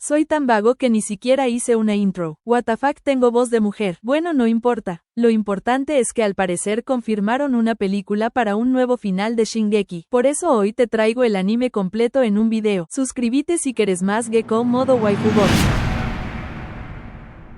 Soy tan vago que ni siquiera hice una intro. What the fuck, tengo voz de mujer. Bueno, no importa. Lo importante es que al parecer confirmaron una película para un nuevo final de Shingeki. Por eso hoy te traigo el anime completo en un video. Suscríbete si quieres más Gekko modo waifubot.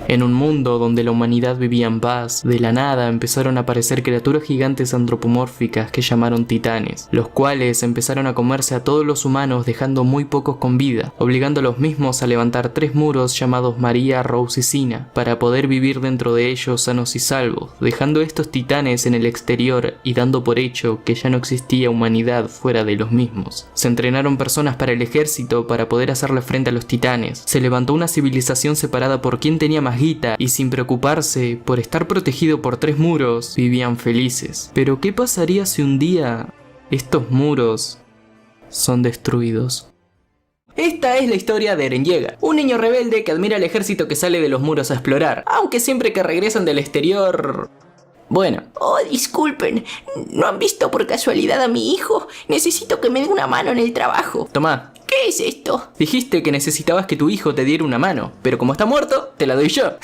En un mundo donde la humanidad vivía en paz, de la nada empezaron a aparecer criaturas gigantes antropomórficas que llamaron titanes, los cuales empezaron a comerse a todos los humanos dejando muy pocos con vida, obligando a los mismos a levantar 3 muros llamados María, Rose y Sina, para poder vivir dentro de ellos sanos y salvos, dejando estos titanes en el exterior y dando por hecho que ya no existía humanidad fuera de los mismos. Se entrenaron personas para el ejército para poder hacerle frente a los titanes, se levantó una civilización separada por quien tenía más guita y sin preocuparse por estar protegido por 3 muros, vivían felices. Pero ¿qué pasaría si un día estos muros son destruidos? Esta es la historia de Eren Yeager, un niño rebelde que admira al ejército que sale de los muros a explorar, aunque siempre que regresan del exterior... Bueno. Oh, disculpen, ¿no han visto por casualidad a mi hijo? Necesito que me dé una mano en el trabajo. Tomá. ¿Qué es esto? Dijiste que necesitabas que tu hijo te diera una mano, pero como está muerto, te la doy yo.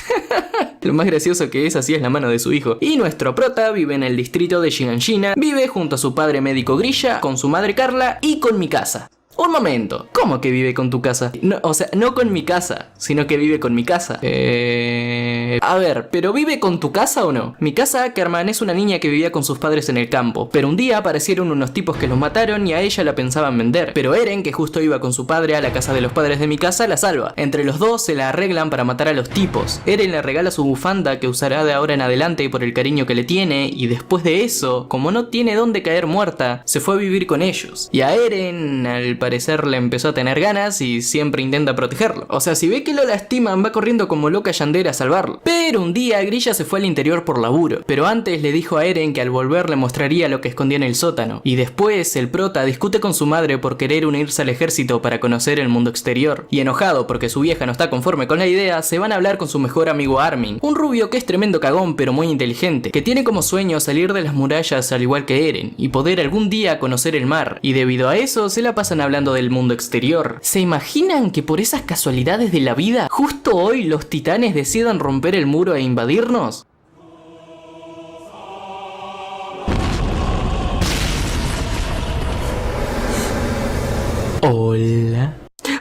Lo más gracioso que es, así es la mano de su hijo. Y nuestro prota vive en el distrito de Shiganshina, vive junto a su padre médico Grisha, con su madre Carla y con Mikasa. Un momento, ¿cómo que vive con tu casa? No, o sea, no con mi casa, sino que vive con mi casa. A ver, ¿pero vive con tu casa o no? Mikasa Ackerman es una niña que vivía con sus padres en el campo, pero un día aparecieron unos tipos que los mataron y a ella la pensaban vender. Pero Eren, que justo iba con su padre a la casa de los padres de Mikasa, la salva. Entre los dos se la arreglan para matar a los tipos. Eren le regala su bufanda que usará de ahora en adelante por el cariño que le tiene, y después de eso, como no tiene dónde caer muerta, se fue a vivir con ellos. Y a Eren, al parecer, le empezó a tener ganas y siempre intenta protegerlo. O sea, si ve que lo lastiman, va corriendo como loca Yandere a salvarlo. Pero un día Grisha se fue al interior por laburo, pero antes le dijo a Eren que al volver le mostraría lo que escondía en el sótano. Y después el prota discute con su madre por querer unirse al ejército para conocer el mundo exterior. Y enojado porque su vieja no está conforme con la idea, se van a hablar con su mejor amigo Armin, un rubio que es tremendo cagón pero muy inteligente, que tiene como sueño salir de las murallas al igual que Eren y poder algún día conocer el mar. Y debido a eso se la pasan hablando del mundo exterior. ¿Se imaginan que por esas casualidades de la vida, justo hoy los titanes decidan romper el muro e invadirnos? Hola.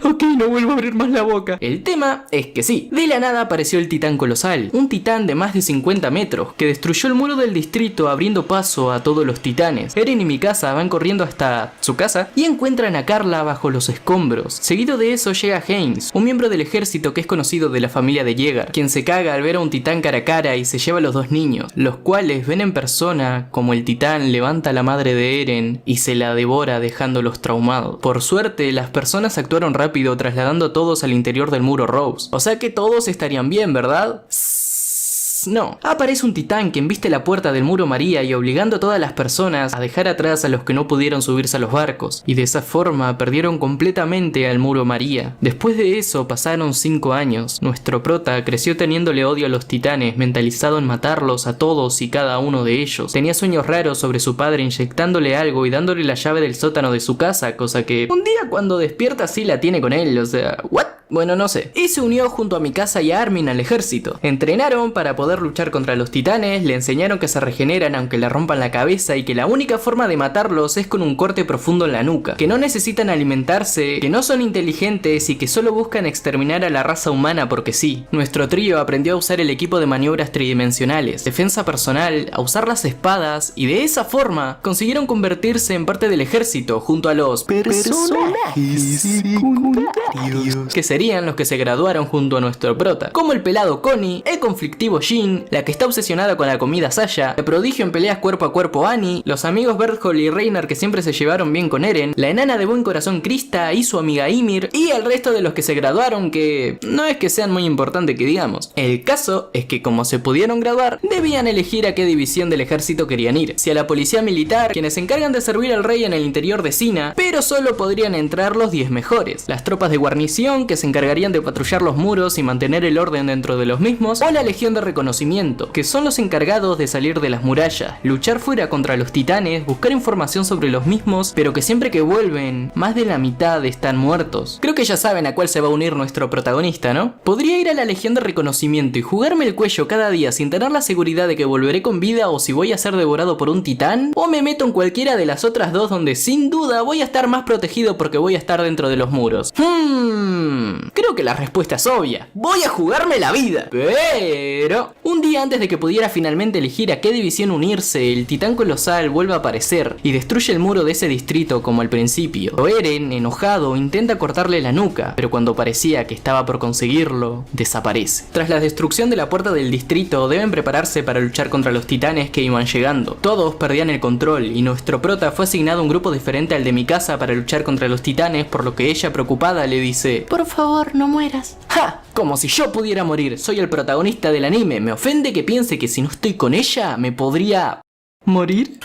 Ok, no vuelvo a abrir más la boca. El tema es que sí, de la nada apareció el titán colosal, un titán de más de 50 metros, que destruyó el muro del distrito abriendo paso a todos los titanes. Eren y Mikasa van corriendo hasta su casa y encuentran a Carla bajo los escombros. Seguido de eso llega Haynes, un miembro del ejército que es conocido de la familia de Yeager, quien se caga al ver a un titán cara a cara y se lleva a los 2 niños, los cuales ven en persona como el titán levanta a la madre de Eren y se la devora dejándolos traumados. Por suerte, las personas actuaron rápido trasladando a todos al interior del muro Rose. O sea que todos estarían bien, ¿verdad? No. Aparece un titán que embiste la puerta del muro María y obligando a todas las personas a dejar atrás a los que no pudieron subirse a los barcos. Y de esa forma perdieron completamente al muro María. Después de eso pasaron 5 años. Nuestro prota creció teniéndole odio a los titanes, mentalizado en matarlos a todos y cada uno de ellos. Tenía sueños raros sobre su padre inyectándole algo y dándole la llave del sótano de su casa, cosa que un día cuando despierta sí la tiene con él, o sea, ¿what? Bueno, no sé. Y se unió junto a Mikasa y a Armin al ejército. Entrenaron para poder luchar contra los titanes, le enseñaron que se regeneran aunque le rompan la cabeza y que la única forma de matarlos es con un corte profundo en la nuca, que no necesitan alimentarse, que no son inteligentes y que solo buscan exterminar a la raza humana porque sí. Nuestro trío aprendió a usar el equipo de maniobras tridimensionales, defensa personal, a usar las espadas y de esa forma consiguieron convertirse en parte del ejército junto a los personajes secundarios, que serían los que se graduaron junto a nuestro prota, como el pelado Connie, el conflictivo Jin, la que está obsesionada con la comida Sasha, el prodigio en peleas cuerpo a cuerpo Annie, los amigos Berthold y Reiner que siempre se llevaron bien con Eren, la enana de buen corazón Krista y su amiga Ymir, y el resto de los que se graduaron que no es que sean muy importantes que digamos. El caso es que como se pudieron graduar, debían elegir a qué división del ejército querían ir, si a la policía militar, quienes se encargan de servir al rey en el interior de Sina, pero solo podrían entrar los 10 mejores, las tropas de guarnición que se se encargarían de patrullar los muros y mantener el orden dentro de los mismos, o la Legión de Reconocimiento, que son los encargados de salir de las murallas, luchar fuera contra los titanes, buscar información sobre los mismos, pero que siempre que vuelven, más de la mitad están muertos. Creo que ya saben a cuál se va a unir nuestro protagonista, ¿no? Podría ir a la Legión de Reconocimiento y jugarme el cuello cada día sin tener la seguridad de que volveré con vida o si voy a ser devorado por un titán, o me meto en cualquiera de las otras dos donde sin duda voy a estar más protegido porque voy a estar dentro de los muros. Creo que la respuesta es obvia. Voy a jugarme la vida. Pero un día antes de que pudiera finalmente elegir a qué división unirse, el titán colosal vuelve a aparecer y destruye el muro de ese distrito como al principio. Eren, enojado, intenta cortarle la nuca, pero cuando parecía que estaba por conseguirlo, desaparece. Tras la destrucción de la puerta del distrito, deben prepararse para luchar contra los titanes que iban llegando. Todos perdían el control y nuestro prota fue asignado a un grupo diferente al de Mikasa para luchar contra los titanes, por lo que ella, preocupada, le dice: Por favor, no mueras. ¡Ja! Como si yo pudiera morir. Soy el protagonista del anime. Me ofende que piense que si no estoy con ella, me podría... ¿morir?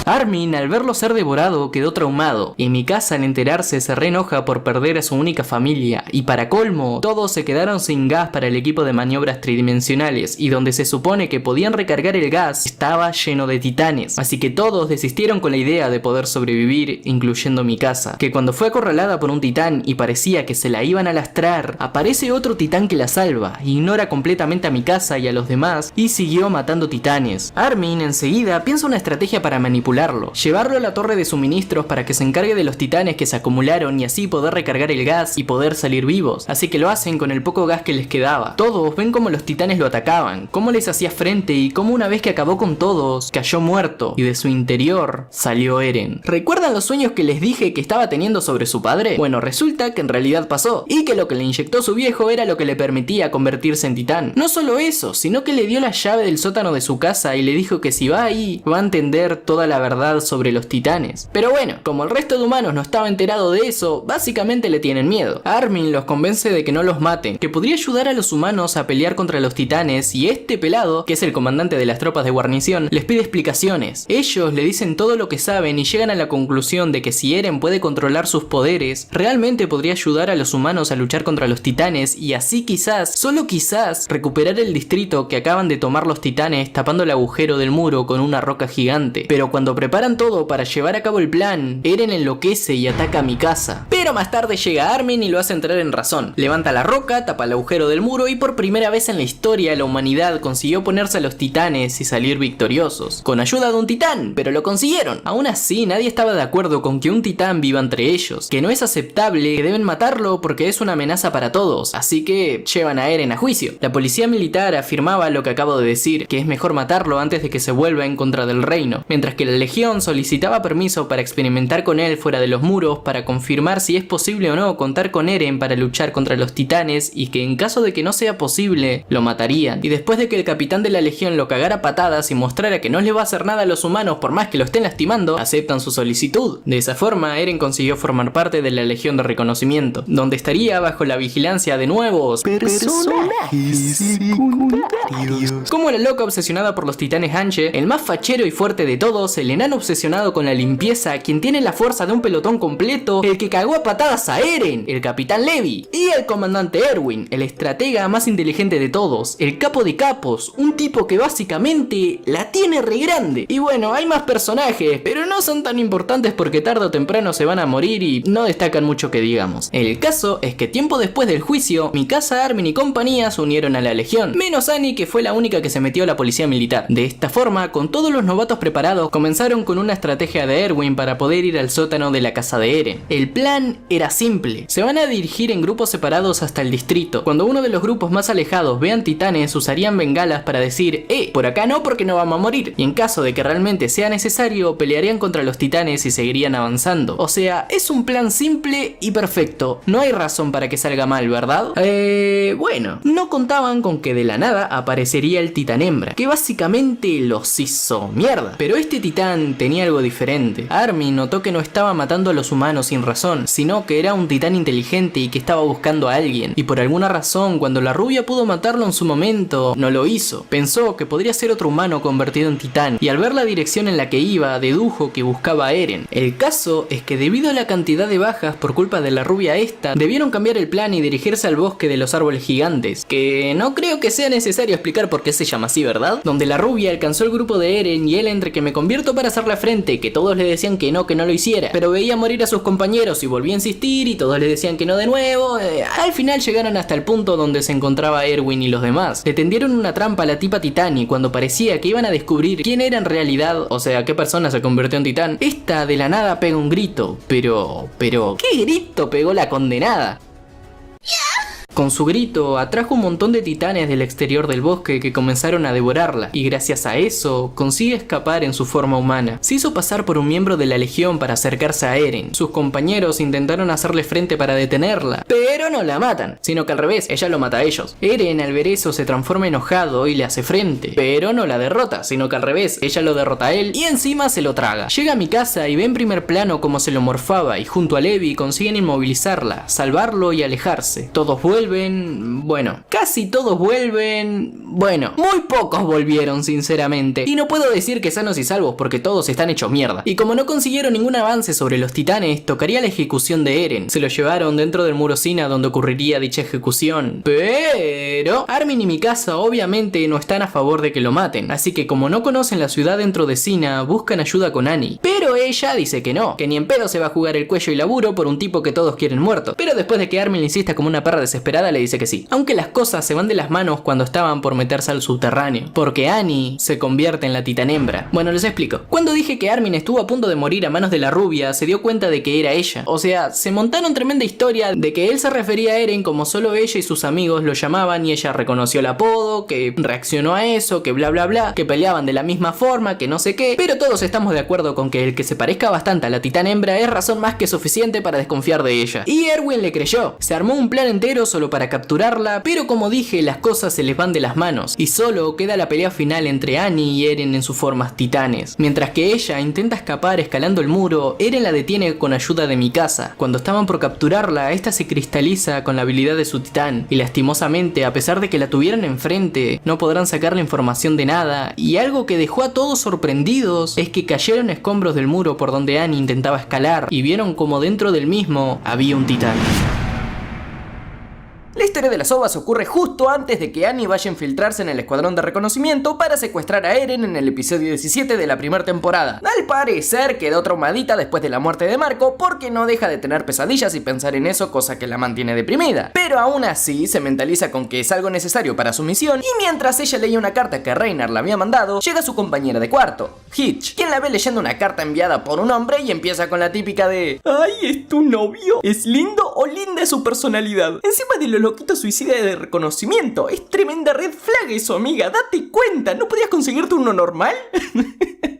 Armin, al verlo ser devorado, quedó traumado, y Mikasa, al enterarse, se reenoja por perder a su única familia, y para colmo, todos se quedaron sin gas para el equipo de maniobras tridimensionales, y donde se supone que podían recargar el gas, estaba lleno de titanes, así que todos desistieron con la idea de poder sobrevivir, incluyendo Mikasa, que cuando fue acorralada por un titán y parecía que se la iban a lastrar, aparece otro titán que la salva, ignora completamente a Mikasa y a los demás, y siguió matando titanes. Armin, enseguida, piensa una estrategia para manipularlo, llevarlo a la torre de suministros para que se encargue de los titanes que se acumularon y así poder recargar el gas y poder salir vivos, así que lo hacen con el poco gas que les quedaba. Todos ven cómo los titanes lo atacaban, cómo les hacía frente y cómo una vez que acabó con todos, cayó muerto y de su interior salió Eren. ¿Recuerdan los sueños que les dije que estaba teniendo sobre su padre? Bueno, resulta que en realidad pasó, y que lo que le inyectó su viejo era lo que le permitía convertirse en titán. No solo eso, sino que le dio la llave del sótano de su casa y le dijo que si va ahí, va a entender toda la verdad sobre los titanes. Pero bueno, como el resto de humanos no estaba enterado de eso, básicamente le tienen miedo. Armin los convence de que no los maten, que podría ayudar a los humanos a pelear contra los titanes, y este pelado, que es el comandante de las tropas de guarnición, les pide explicaciones. Ellos le dicen todo lo que saben y llegan a la conclusión de que si Eren puede controlar sus poderes, realmente podría ayudar a los humanos a luchar contra los titanes y así quizás, solo quizás, recuperar el distrito que acaban de tomar los titanes tapando el agujero del muro con una roca gigante. Pero cuando preparan todo para llevar a cabo el plan, Eren enloquece y ataca a Mikasa. Pero más tarde llega Armin y lo hace entrar en razón. Levanta la roca, tapa el agujero del muro y por primera vez en la historia la humanidad consiguió ponerse a los titanes y salir victoriosos. Con ayuda de un titán, pero lo consiguieron. Aún así, nadie estaba de acuerdo con que un titán viva entre ellos, que no es aceptable, que deben matarlo porque es una amenaza para todos, así que llevan a Eren a juicio. La policía militar afirmaba lo que acabo de decir, que es mejor matarlo antes de que se vuelva en contra del reino, mientras que la legión solicitaba permiso para experimentar con él fuera de los muros para confirmar si es posible o no contar con Eren para luchar contra los titanes y que en caso de que no sea posible, lo matarían. Y después de que el capitán de la legión lo cagara a patadas y mostrara que no le va a hacer nada a los humanos por más que lo estén lastimando, aceptan su solicitud. De esa forma, Eren consiguió formar parte de la Legión de Reconocimiento, donde estaría bajo la vigilancia de nuevos personajes secundarios, como la loca obsesionada por los titanes Anche, el más fachero y fuerte de todos, el enano obsesionado con la limpieza, quien tiene la fuerza de un pelotón completo, el que cagó a patadas a Eren, el capitán Levi, y el comandante Erwin, el estratega más inteligente de todos, el capo de capos, un tipo que básicamente la tiene re grande. Y bueno, hay más personajes, pero no son tan importantes porque tarde o temprano se van a morir y no destacan mucho que digamos. El caso es que tiempo después del juicio, Mikasa, Armin y compañía se unieron a la legión, menos Annie, que fue la única que se metió a la policía militar. De esta forma, con todos los novatos preparados, comenzaron con una estrategia de Erwin para poder ir al sótano de la casa de Eren. El plan era simple, se van a dirigir en grupos separados hasta el distrito. Cuando uno de los grupos más alejados vean titanes, usarían bengalas para decir, por acá no porque no vamos a morir, y en caso de que realmente sea necesario, pelearían contra los titanes y seguirían avanzando. O sea, es un plan simple y perfecto, no hay razón para que salga mal, ¿verdad? Bueno, no contaban con que de la nada aparecería el titán hembra, que básicamente los hizo mierda. Pero este titán titán tenía algo diferente. Armin notó que no estaba matando a los humanos sin razón, sino que era un titán inteligente y que estaba buscando a alguien. Y por alguna razón, cuando la rubia pudo matarlo en su momento, no lo hizo. Pensó que podría ser otro humano convertido en titán, y al ver la dirección en la que iba, dedujo que buscaba a Eren. El caso es que debido a la cantidad de bajas por culpa de la rubia esta, debieron cambiar el plan y dirigirse al bosque de los árboles gigantes, que no creo que sea necesario explicar por qué se llama así, ¿verdad? Donde la rubia alcanzó el grupo de Eren y él, entre que me convierto para hacerle frente, que todos le decían que no lo hiciera, pero veía morir a sus compañeros y volvía a insistir y todos le decían que no de nuevo, al final llegaron hasta el punto donde se encontraba Erwin y los demás. Le tendieron una trampa a la tipa titán y cuando parecía que iban a descubrir quién era en realidad, o sea, qué persona se convirtió en titán, esta de la nada pega un grito, pero, ¿qué grito pegó la condenada? Con su grito atrajo un montón de titanes del exterior del bosque que comenzaron a devorarla, y gracias a eso consigue escapar en su forma humana. Se hizo pasar por un miembro de la legión para acercarse a Eren. Sus compañeros intentaron hacerle frente para detenerla, pero no la matan, sino que al revés, ella lo mata a ellos. Eren al ver eso se transforma enojado y le hace frente, pero no la derrota, sino que al revés, ella lo derrota a él y encima se lo traga. Llega a mi casa y ve en primer plano cómo se lo morfaba y junto a Levi consiguen inmovilizarla, salvarlo y alejarse. Todos casi todos vuelven, muy pocos volvieron sinceramente, y no puedo decir que sanos y salvos porque todos están hechos mierda. Y como no consiguieron ningún avance sobre los titanes, tocaría la ejecución de Eren. Se lo llevaron dentro del muro Sina donde ocurriría dicha ejecución, pero Armin y Mikasa obviamente no están a favor de que lo maten, así que como no conocen la ciudad dentro de Sina, buscan ayuda con Annie, pero ella dice que no, que ni en pedo se va a jugar el cuello y laburo por un tipo que todos quieren muerto. Pero después de que Armin le insista como una perra desesperada, le dice que sí, aunque las cosas se van de las manos cuando estaban por meterse al subterráneo, porque Annie se convierte en la titán hembra. Bueno, les explico. Cuando dije que Armin estuvo a punto de morir a manos de la rubia, se dio cuenta de que era ella. O sea, se montaron tremenda historia de que él se refería a Eren como solo ella y sus amigos lo llamaban y ella reconoció el apodo, que reaccionó a eso, que bla bla bla, que peleaban de la misma forma, que no sé qué, pero todos estamos de acuerdo con que el que se parezca bastante a la titán hembra es razón más que suficiente para desconfiar de ella. Y Erwin le creyó. Se armó un plan entero solo para capturarla, pero como dije, las cosas se les van de las manos y solo queda la pelea final entre Annie y Eren en sus formas titanes. Mientras que ella intenta escapar escalando el muro, Eren la detiene con ayuda de Mikasa. Cuando estaban por capturarla, esta se cristaliza con la habilidad de su titán y lastimosamente, a pesar de que la tuvieran enfrente, no podrán sacar la información de nada, y algo que dejó a todos sorprendidos es que cayeron escombros del muro por donde Annie intentaba escalar y vieron como dentro del mismo había un titán. La historia de las ovas ocurre justo antes de que Annie vaya a infiltrarse en el escuadrón de reconocimiento para secuestrar a Eren en el episodio 17 de la primera temporada. Al parecer quedó traumadita después de la muerte de Marco porque no deja de tener pesadillas y pensar en eso, cosa que la mantiene deprimida. Pero aún así se mentaliza con que es algo necesario para su misión y mientras ella leía una carta que Reiner le había mandado, llega su compañera de cuarto, Hitch, quien la ve leyendo una carta enviada por un hombre y empieza con la típica de "Ay, ¿es tu novio? ¿Es lindo o linda es su personalidad? Encima de lo loquito suicida de reconocimiento. Es tremenda red flag eso, amiga. Date cuenta. ¿No podías conseguirte uno normal?"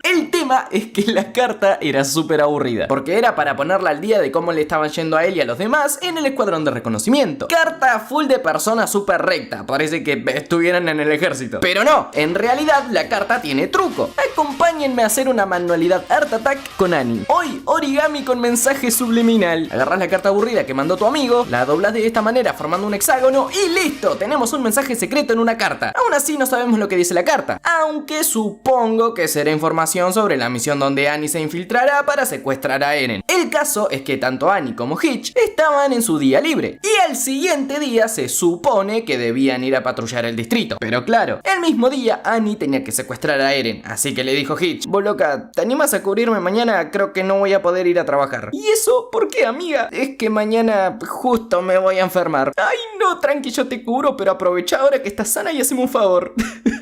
El tema es que la carta era súper aburrida, porque era para ponerla al día de cómo le estaban yendo a él y a los demás en el escuadrón de reconocimiento. Carta full de persona súper recta, parece que estuvieran en el ejército. Pero no, en realidad la carta tiene truco. Acompáñenme a hacer una manualidad Art Attack con Annie. Hoy, origami con mensaje subliminal. Agarrás la carta aburrida que mandó tu amigo, la doblas de esta manera formando un hexágono y listo, tenemos un mensaje secreto en una carta. Aún así no sabemos lo que dice la carta, aunque supongo que será información sobre la misión donde Annie se infiltrará para secuestrar a Eren. El caso es que tanto Annie como Hitch estaban en su día libre y al siguiente día se supone que debían ir a patrullar el distrito. Pero claro, el mismo día Annie tenía que secuestrar a Eren, así que le dijo Hitch: "Vos loca, ¿te animas a cubrirme mañana? Creo que no voy a poder ir a trabajar". "¿Y eso por qué, amiga?". "Es que mañana justo me voy a enfermar". "Ay no, tranqui, yo te cubro, pero aprovecha ahora que estás sana y haceme un favor".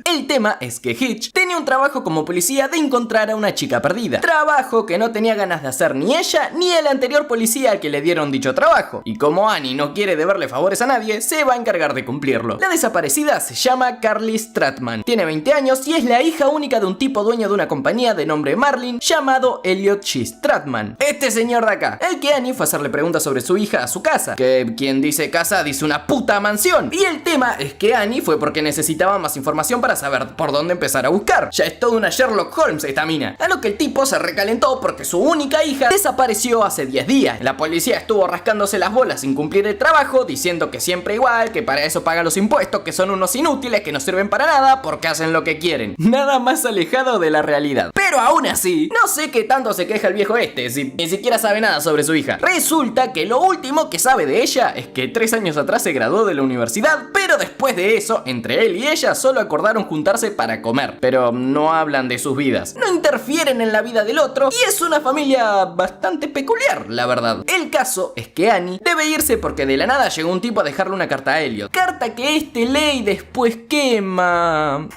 El tema es que Hitch tenía un trabajo como policía de encontrar a una chica perdida. Trabajo que no tenía ganas de hacer ni ella ni el anterior policía al que le dieron dicho trabajo. Y como Annie no quiere deberle favores a nadie, se va a encargar de cumplirlo. La desaparecida se llama Carly Stratman. Tiene 20 años y es la hija única de un tipo dueño de una compañía de nombre Marlin llamado Elliot G. Stratman. Este señor de acá, el que Annie fue a hacerle preguntas sobre su hija a su casa. Que quien dice casa dice una puta mansión. Y el tema es que Annie fue porque necesitaba más información para saber por dónde empezar a buscar. Ya es toda una Sherlock Holmes esta mina. A lo que el tipo se recalentó porque su única hija desapareció hace 10 días. La policía estuvo rascándose las bolas sin cumplir el trabajo, diciendo que siempre igual, que para eso pagan los impuestos, que son unos inútiles, que no sirven para nada porque hacen lo que quieren. Nada más alejado de la realidad. Pero aún así, no sé qué tanto se queja el viejo este, si ni siquiera sabe nada sobre su hija. Resulta que lo último que sabe de ella es que 3 años atrás se graduó de la universidad, pero después de eso, entre él y ella solo acordaron juntarse para comer. Pero no hablan de sus vidas, no interfieren en la vida del otro y es una familia bastante peculiar, la verdad. El caso es que Annie debe irse porque de la nada llegó un tipo a dejarle una carta a Elliot. Carta que este lee y después quema.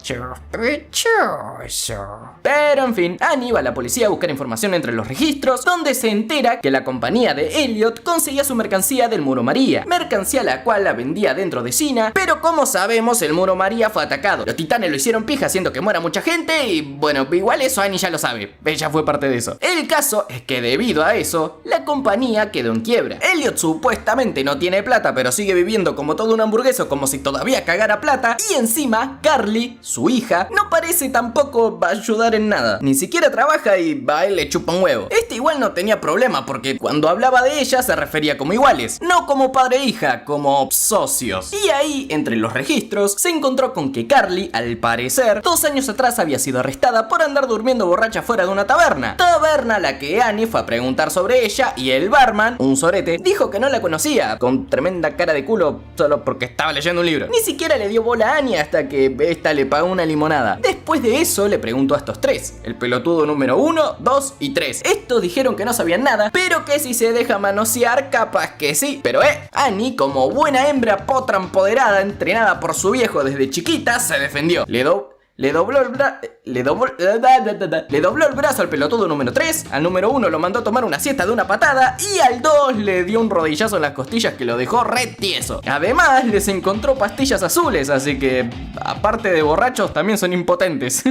Sospechoso. Pero en fin, Annie va a la policía a buscar información entre los registros, donde se entera que la compañía de Elliot conseguía su mercancía del Muro María, mercancía la cual la vendía dentro de China, pero como sabemos el Muro María fue atacado. Los titanes lo hicieron pija haciendo que muera mucha gente y bueno, igual eso Annie ya lo sabe, ella fue parte de eso. El caso es que debido a eso, la compañía quedó en quiebra. Elliot supuestamente no tiene plata, pero sigue viviendo como todo un hamburgueso, como si todavía cagara plata, y encima Carly, su hija, no parece tampoco ayudar en nada. Ni siquiera trabaja y a él le chupa un huevo. Este igual no tenía problema porque cuando hablaba de ella se refería como iguales, no como padre e hija, como socios. Y ahí, entre los registros, se encontró con que Carly, al parecer, 2 años atrás había sido arrestada por andar durmiendo borracha fuera de una taberna. Taberna a la que Annie fue a preguntar sobre ella y el barman, un sorete, dijo que no la conocía, con tremenda cara de culo solo porque estaba leyendo un libro. Ni siquiera le dio bola a Annie hasta que esta le pagó una limonada. Después de eso le preguntó a estos 3, el pelotudo número 1, 2 y 3. Estos dijeron que no sabían nada, pero que si se deja manosear capaz que sí. Pero Annie, como buena hembra potra empoderada, entrenada por su viejo desde chiquita, se defendió. Le dobló el brazo al pelotudo número 3, al número 1 lo mandó a tomar una siesta de una patada y al 2 le dio un rodillazo en las costillas que lo dejó re tieso. Además les encontró pastillas azules, así que aparte de borrachos también son impotentes.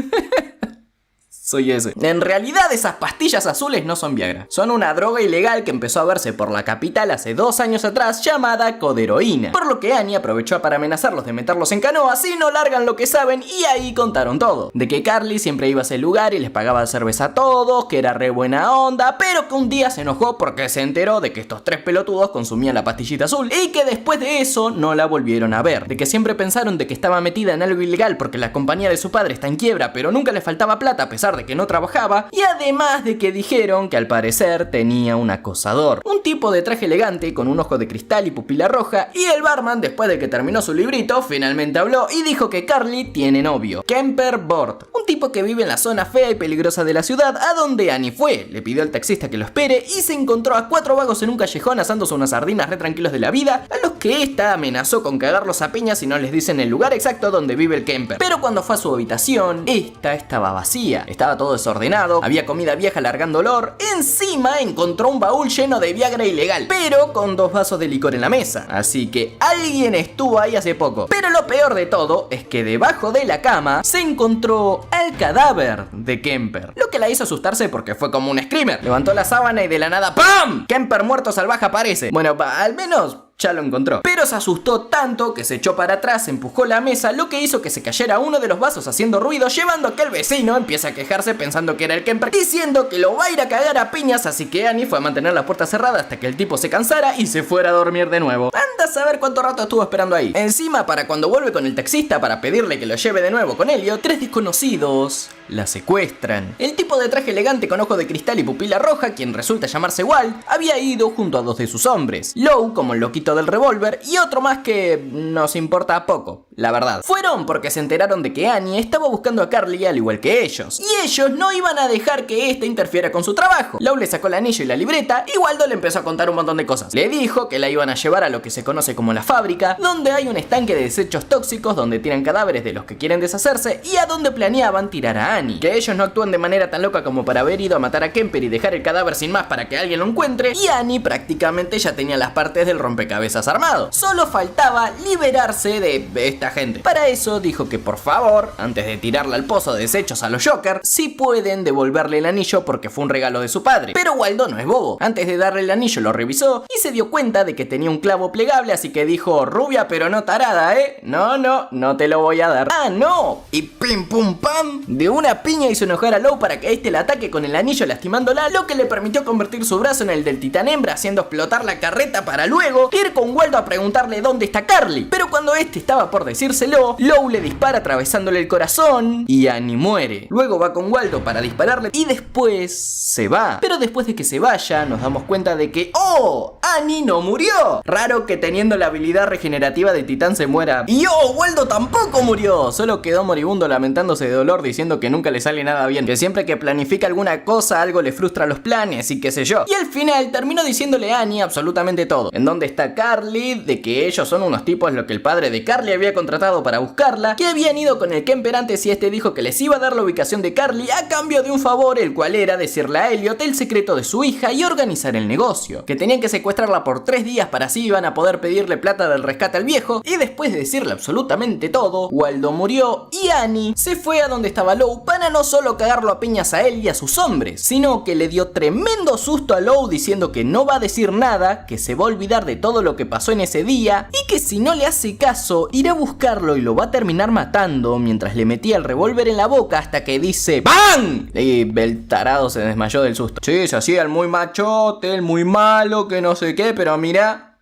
Soy ese. En realidad esas pastillas azules no son Viagra, son una droga ilegal que empezó a verse por la capital hace 2 años atrás llamada coderoína, por lo que Annie aprovechó para amenazarlos de meterlos en canoa si no largan lo que saben y ahí contaron todo. De que Carly siempre iba a ese lugar y les pagaba cerveza a todos, que era re buena onda, pero que un día se enojó porque se enteró de que estos 3 pelotudos consumían la pastillita azul y que después de eso no la volvieron a ver. De que siempre pensaron de que estaba metida en algo ilegal porque la compañía de su padre está en quiebra, pero nunca le faltaba plata a pesar de que no trabajaba, y además de que dijeron que al parecer tenía un acosador, un tipo de traje elegante con un ojo de cristal y pupila roja, y el barman, después de que terminó su librito, finalmente habló y dijo que Carly tiene novio, Kemper Bort, un tipo que vive en la zona fea y peligrosa de la ciudad a donde Annie fue. Le pidió al taxista que lo espere y se encontró a 4 vagos en un callejón asándose unas sardinas re tranquilos de la vida, a los que esta amenazó con cagarlos a piñas si no les dicen el lugar exacto donde vive el Kemper. Pero cuando fue a su habitación, esta estaba vacía, estaba todo desordenado, había comida vieja largando olor, encima encontró un baúl lleno de Viagra ilegal, pero con 2 vasos de licor en la mesa, así que alguien estuvo ahí hace poco. Pero lo peor de todo es que debajo de la cama se encontró el cadáver de Kemper, lo que la hizo asustarse porque fue como un screamer. Levantó la sábana y de la nada ¡pam! Kemper muerto salvaje aparece. Bueno, al menos ya lo encontró. Pero se asustó tanto que se echó para atrás, empujó la mesa, lo que hizo que se cayera uno de los vasos haciendo ruido, llevando a que el vecino empiece a quejarse pensando que era el Kemper, diciendo que lo va a ir a cagar a piñas, así que Annie fue a mantener la puerta cerrada hasta que el tipo se cansara y se fuera a dormir de nuevo. Anda a saber cuánto rato estuvo esperando ahí. Encima, para cuando vuelve con el taxista para pedirle que lo lleve de nuevo con Elliot, 3 desconocidos la secuestran. El tipo de traje elegante con ojo de cristal y pupila roja, quien resulta llamarse Walt, había ido junto a 2 de sus hombres, Lou como el loquito del revólver y otro más que nos importa poco, la verdad. Fueron porque se enteraron de que Annie estaba buscando a Carly al igual que ellos, y ellos no iban a dejar que ésta interfiera con su trabajo. Lou le sacó el anillo y la libreta y Waldo le empezó a contar un montón de cosas. Le dijo que la iban a llevar a lo que se conoce como la fábrica, donde hay un estanque de desechos tóxicos donde tiran cadáveres de los que quieren deshacerse y a donde planeaban tirar a Annie. Que ellos no actúan de manera tan loca como para haber ido a matar a Kemper y dejar el cadáver sin más para que alguien lo encuentre, y Annie prácticamente ya tenía las partes del rompecabezas rompecabezas armado. Solo faltaba liberarse de esta gente. Para eso dijo que por favor, antes de tirarla al pozo de desechos a los Joker, sí pueden devolverle el anillo porque fue un regalo de su padre. Pero Waldo no es bobo. Antes de darle el anillo lo revisó y se dio cuenta de que tenía un clavo plegable, así que dijo: rubia pero no tarada, no te lo voy a dar. ¡Ah, no! Y pim pum pam, de una piña hizo enojar a Lowe para que este le ataque con el anillo lastimándola, lo que le permitió convertir su brazo en el del titán hembra, haciendo explotar la carreta para luego ir con Waldo a preguntarle dónde está Carly. Pero cuando este estaba por decírselo, Lowe le dispara atravesándole el corazón y Annie muere. Luego va con Waldo para dispararle y después se va. Pero después de que se vaya nos damos cuenta de que ¡oh! Annie no murió. Raro que teniendo la habilidad regenerativa de titán se muera. Y ¡oh! Waldo tampoco murió. Solo quedó moribundo lamentándose de dolor, diciendo que nunca le sale nada bien, que siempre que planifica alguna cosa algo le frustra los planes y qué sé yo. Y al final terminó diciéndole a Annie absolutamente todo: en dónde está Carly, de que ellos son unos tipos lo que el padre de Carly había contratado para buscarla, que habían ido con el Kemper antes y este dijo que les iba a dar la ubicación de Carly a cambio de un favor, el cual era decirle a Elliot el secreto de su hija y organizar el negocio, que tenían que secuestrarla por 3 días para así iban a poder pedirle plata del rescate al viejo. Y después de decirle absolutamente todo, Waldo murió y Annie se fue a donde estaba Lowe para no solo cagarlo a piñas a él y a sus hombres, sino que le dio tremendo susto a Lowe diciendo que no va a decir nada, que se va a olvidar de todo lo que pasó en ese día y que si no le hace caso irá a buscarlo y lo va a terminar matando, mientras le metía el revólver en la boca hasta que dice ¡BAM! Y el tarado se desmayó del susto. Sí, se hacía el muy machote, el muy malo, que no sé qué, pero mirá,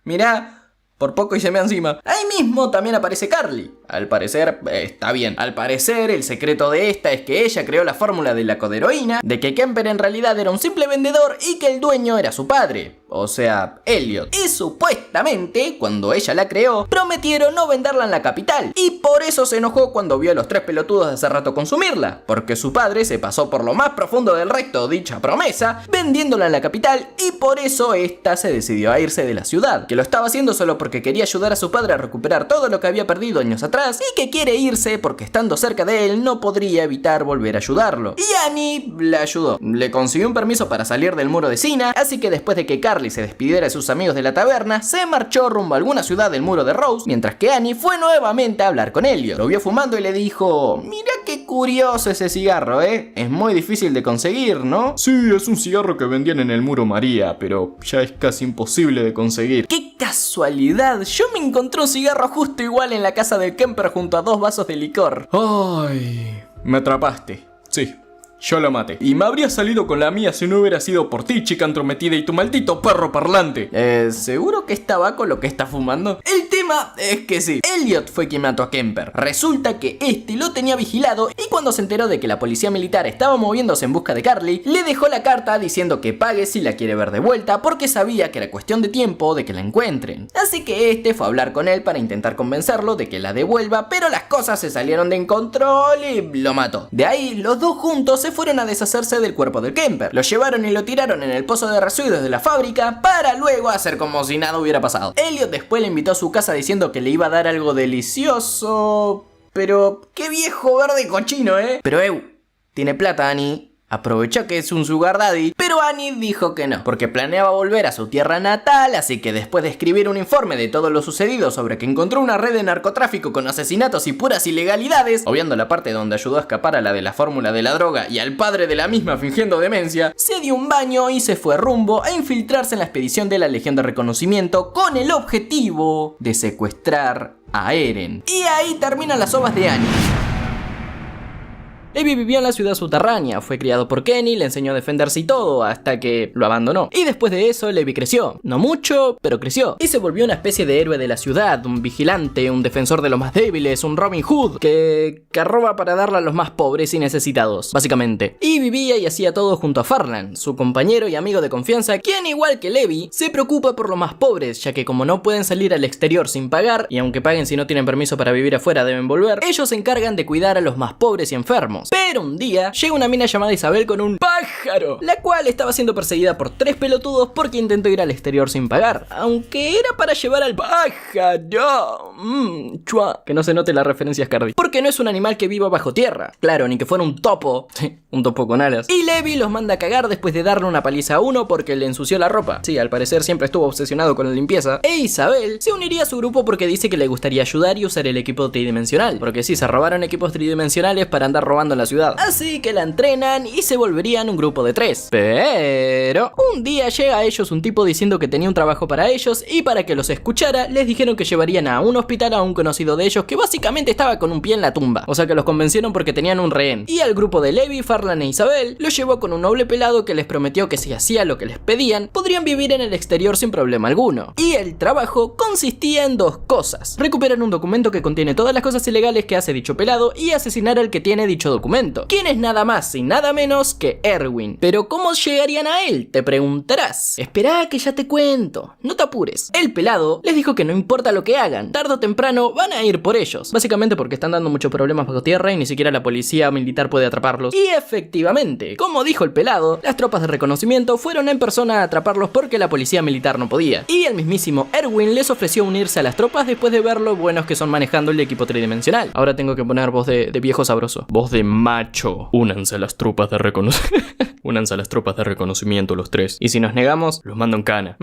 por poco y se me encima. Ahí mismo también aparece Carly. Al parecer, está bien. Al parecer, el secreto de esta es que ella creó la fórmula de la coderoína, de que Kemper en realidad era un simple vendedor y que el dueño era su padre, o sea, Elliot. Y supuestamente, cuando ella la creó, prometieron no venderla en la capital. Y por eso se enojó cuando vio a los 3 pelotudos de hace rato consumirla, porque su padre se pasó por lo más profundo del recto dicha promesa, vendiéndola en la capital, y por eso esta se decidió a irse de la ciudad, que lo estaba haciendo solo porque quería ayudar a su padre a recuperar todo lo que había perdido años atrás, y que quiere irse porque estando cerca de él no podría evitar volver a ayudarlo. Y Annie la ayudó, le consiguió un permiso para salir del muro de Cina, así que después de que Carly se despidiera de sus amigos de la taberna, se marchó rumbo a alguna ciudad del muro de Rose, mientras que Annie fue nuevamente a hablar con Elliot. Lo vio fumando y le dijo: mira qué curioso ese cigarro, es muy difícil de conseguir, ¿no? Sí, es un cigarro que vendían en el muro María, pero ya es casi imposible de conseguir. ¡Qué casualidad! Yo me encontré un cigarro justo igual en la casa del Kemper junto a 2 vasos de licor. Ay, me atrapaste. Sí, yo lo maté. Y me habría salido con la mía si no hubiera sido por ti, chica entrometida, y tu maldito perro parlante. ¿Seguro que es tabaco lo que está fumando? El tema es que sí, Elliot fue quien mató a Kemper. Resulta que este lo tenía vigilado y cuando se enteró de que la policía militar estaba moviéndose en busca de Carly, le dejó la carta diciendo que pague si la quiere ver de vuelta, porque sabía que era cuestión de tiempo de que la encuentren. Así que este fue a hablar con él para intentar convencerlo de que la devuelva, pero las cosas se salieron de control y lo mató. De ahí los dos juntos se fueron a deshacerse del cuerpo del Kemper. Lo llevaron y lo tiraron en el pozo de residuos de la fábrica para luego hacer como si nada hubiera pasado. Elliot después le invitó a su casa diciendo que le iba a dar algo delicioso. Pero qué viejo verde cochino, Pero tiene plata, Annie. Aprovechó que es un sugar daddy, pero Annie dijo que no, porque planeaba volver a su tierra natal, así que después de escribir un informe de todo lo sucedido sobre que encontró una red de narcotráfico con asesinatos y puras ilegalidades, obviando la parte donde ayudó a escapar a la de la fórmula de la droga y al padre de la misma fingiendo demencia, se dio un baño y se fue rumbo a infiltrarse en la expedición de la Legión de Reconocimiento con el objetivo de secuestrar a Eren. Y ahí terminan las ovas de Annie. Levi vivió en la ciudad subterránea, fue criado por Kenny, le enseñó a defenderse y todo, hasta que lo abandonó. Y después de eso, Levi creció. No mucho, pero creció. Y se volvió una especie de héroe de la ciudad, un vigilante, un defensor de los más débiles, un Robin Hood, que roba para darle a los más pobres y necesitados, básicamente. Y vivía y hacía todo junto a Farland, su compañero y amigo de confianza, quien igual que Levi, se preocupa por los más pobres, ya que como no pueden salir al exterior sin pagar, y aunque paguen si no tienen permiso para vivir afuera deben volver, ellos se encargan de cuidar a los más pobres y enfermos. sabemos. Pero un día llega una mina llamada Isabel con un pájaro, la cual estaba siendo perseguida por 3 pelotudos porque intentó ir al exterior sin pagar, aunque era para llevar al pájaro. Chua. Que no se note la referencia a Scardi, porque no es un animal que viva bajo tierra, claro, ni que fuera un topo. Un topo con alas. Y Levi los manda a cagar después de darle una paliza a uno porque le ensució la ropa. Sí, al parecer siempre estuvo obsesionado con la limpieza. E Isabel se uniría a su grupo porque dice que le gustaría ayudar y usar el equipo tridimensional, porque sí, se robaron equipos tridimensionales para andar robando en la ciudad. Así que la entrenan y se volverían un grupo de 3. Pero un día llega a ellos un tipo diciendo que tenía un trabajo para ellos, y para que los escuchara les dijeron que llevarían a un hospital a un conocido de ellos que básicamente estaba con un pie en la tumba. O sea que los convencieron porque tenían un rehén. Y al grupo de Levi, Farlan e Isabel lo llevó con un noble pelado que les prometió que si hacía lo que les pedían, podrían vivir en el exterior sin problema alguno. Y el trabajo consistía en 2 cosas: recuperar un documento que contiene todas las cosas ilegales que hace dicho pelado y asesinar al que tiene dicho documento, quien es nada más y nada menos que Erwin. Pero ¿cómo llegarían a él?, te preguntarás. Esperá que ya te cuento, no te apures. El pelado les dijo que no importa lo que hagan, tarde o temprano van a ir por ellos, básicamente porque están dando muchos problemas bajo tierra y ni siquiera la policía militar puede atraparlos. Y efectivamente, como dijo el pelado, las tropas de reconocimiento fueron en persona a atraparlos porque la policía militar no podía. Y el mismísimo Erwin les ofreció unirse a las tropas después de ver lo buenos que son manejando el equipo tridimensional. Ahora tengo que poner voz de viejo sabroso. Voz de macho. Únanse a las tropas de reconocimiento. Únanse a las tropas de reconocimiento los 3. Y si nos negamos, los mando en cana.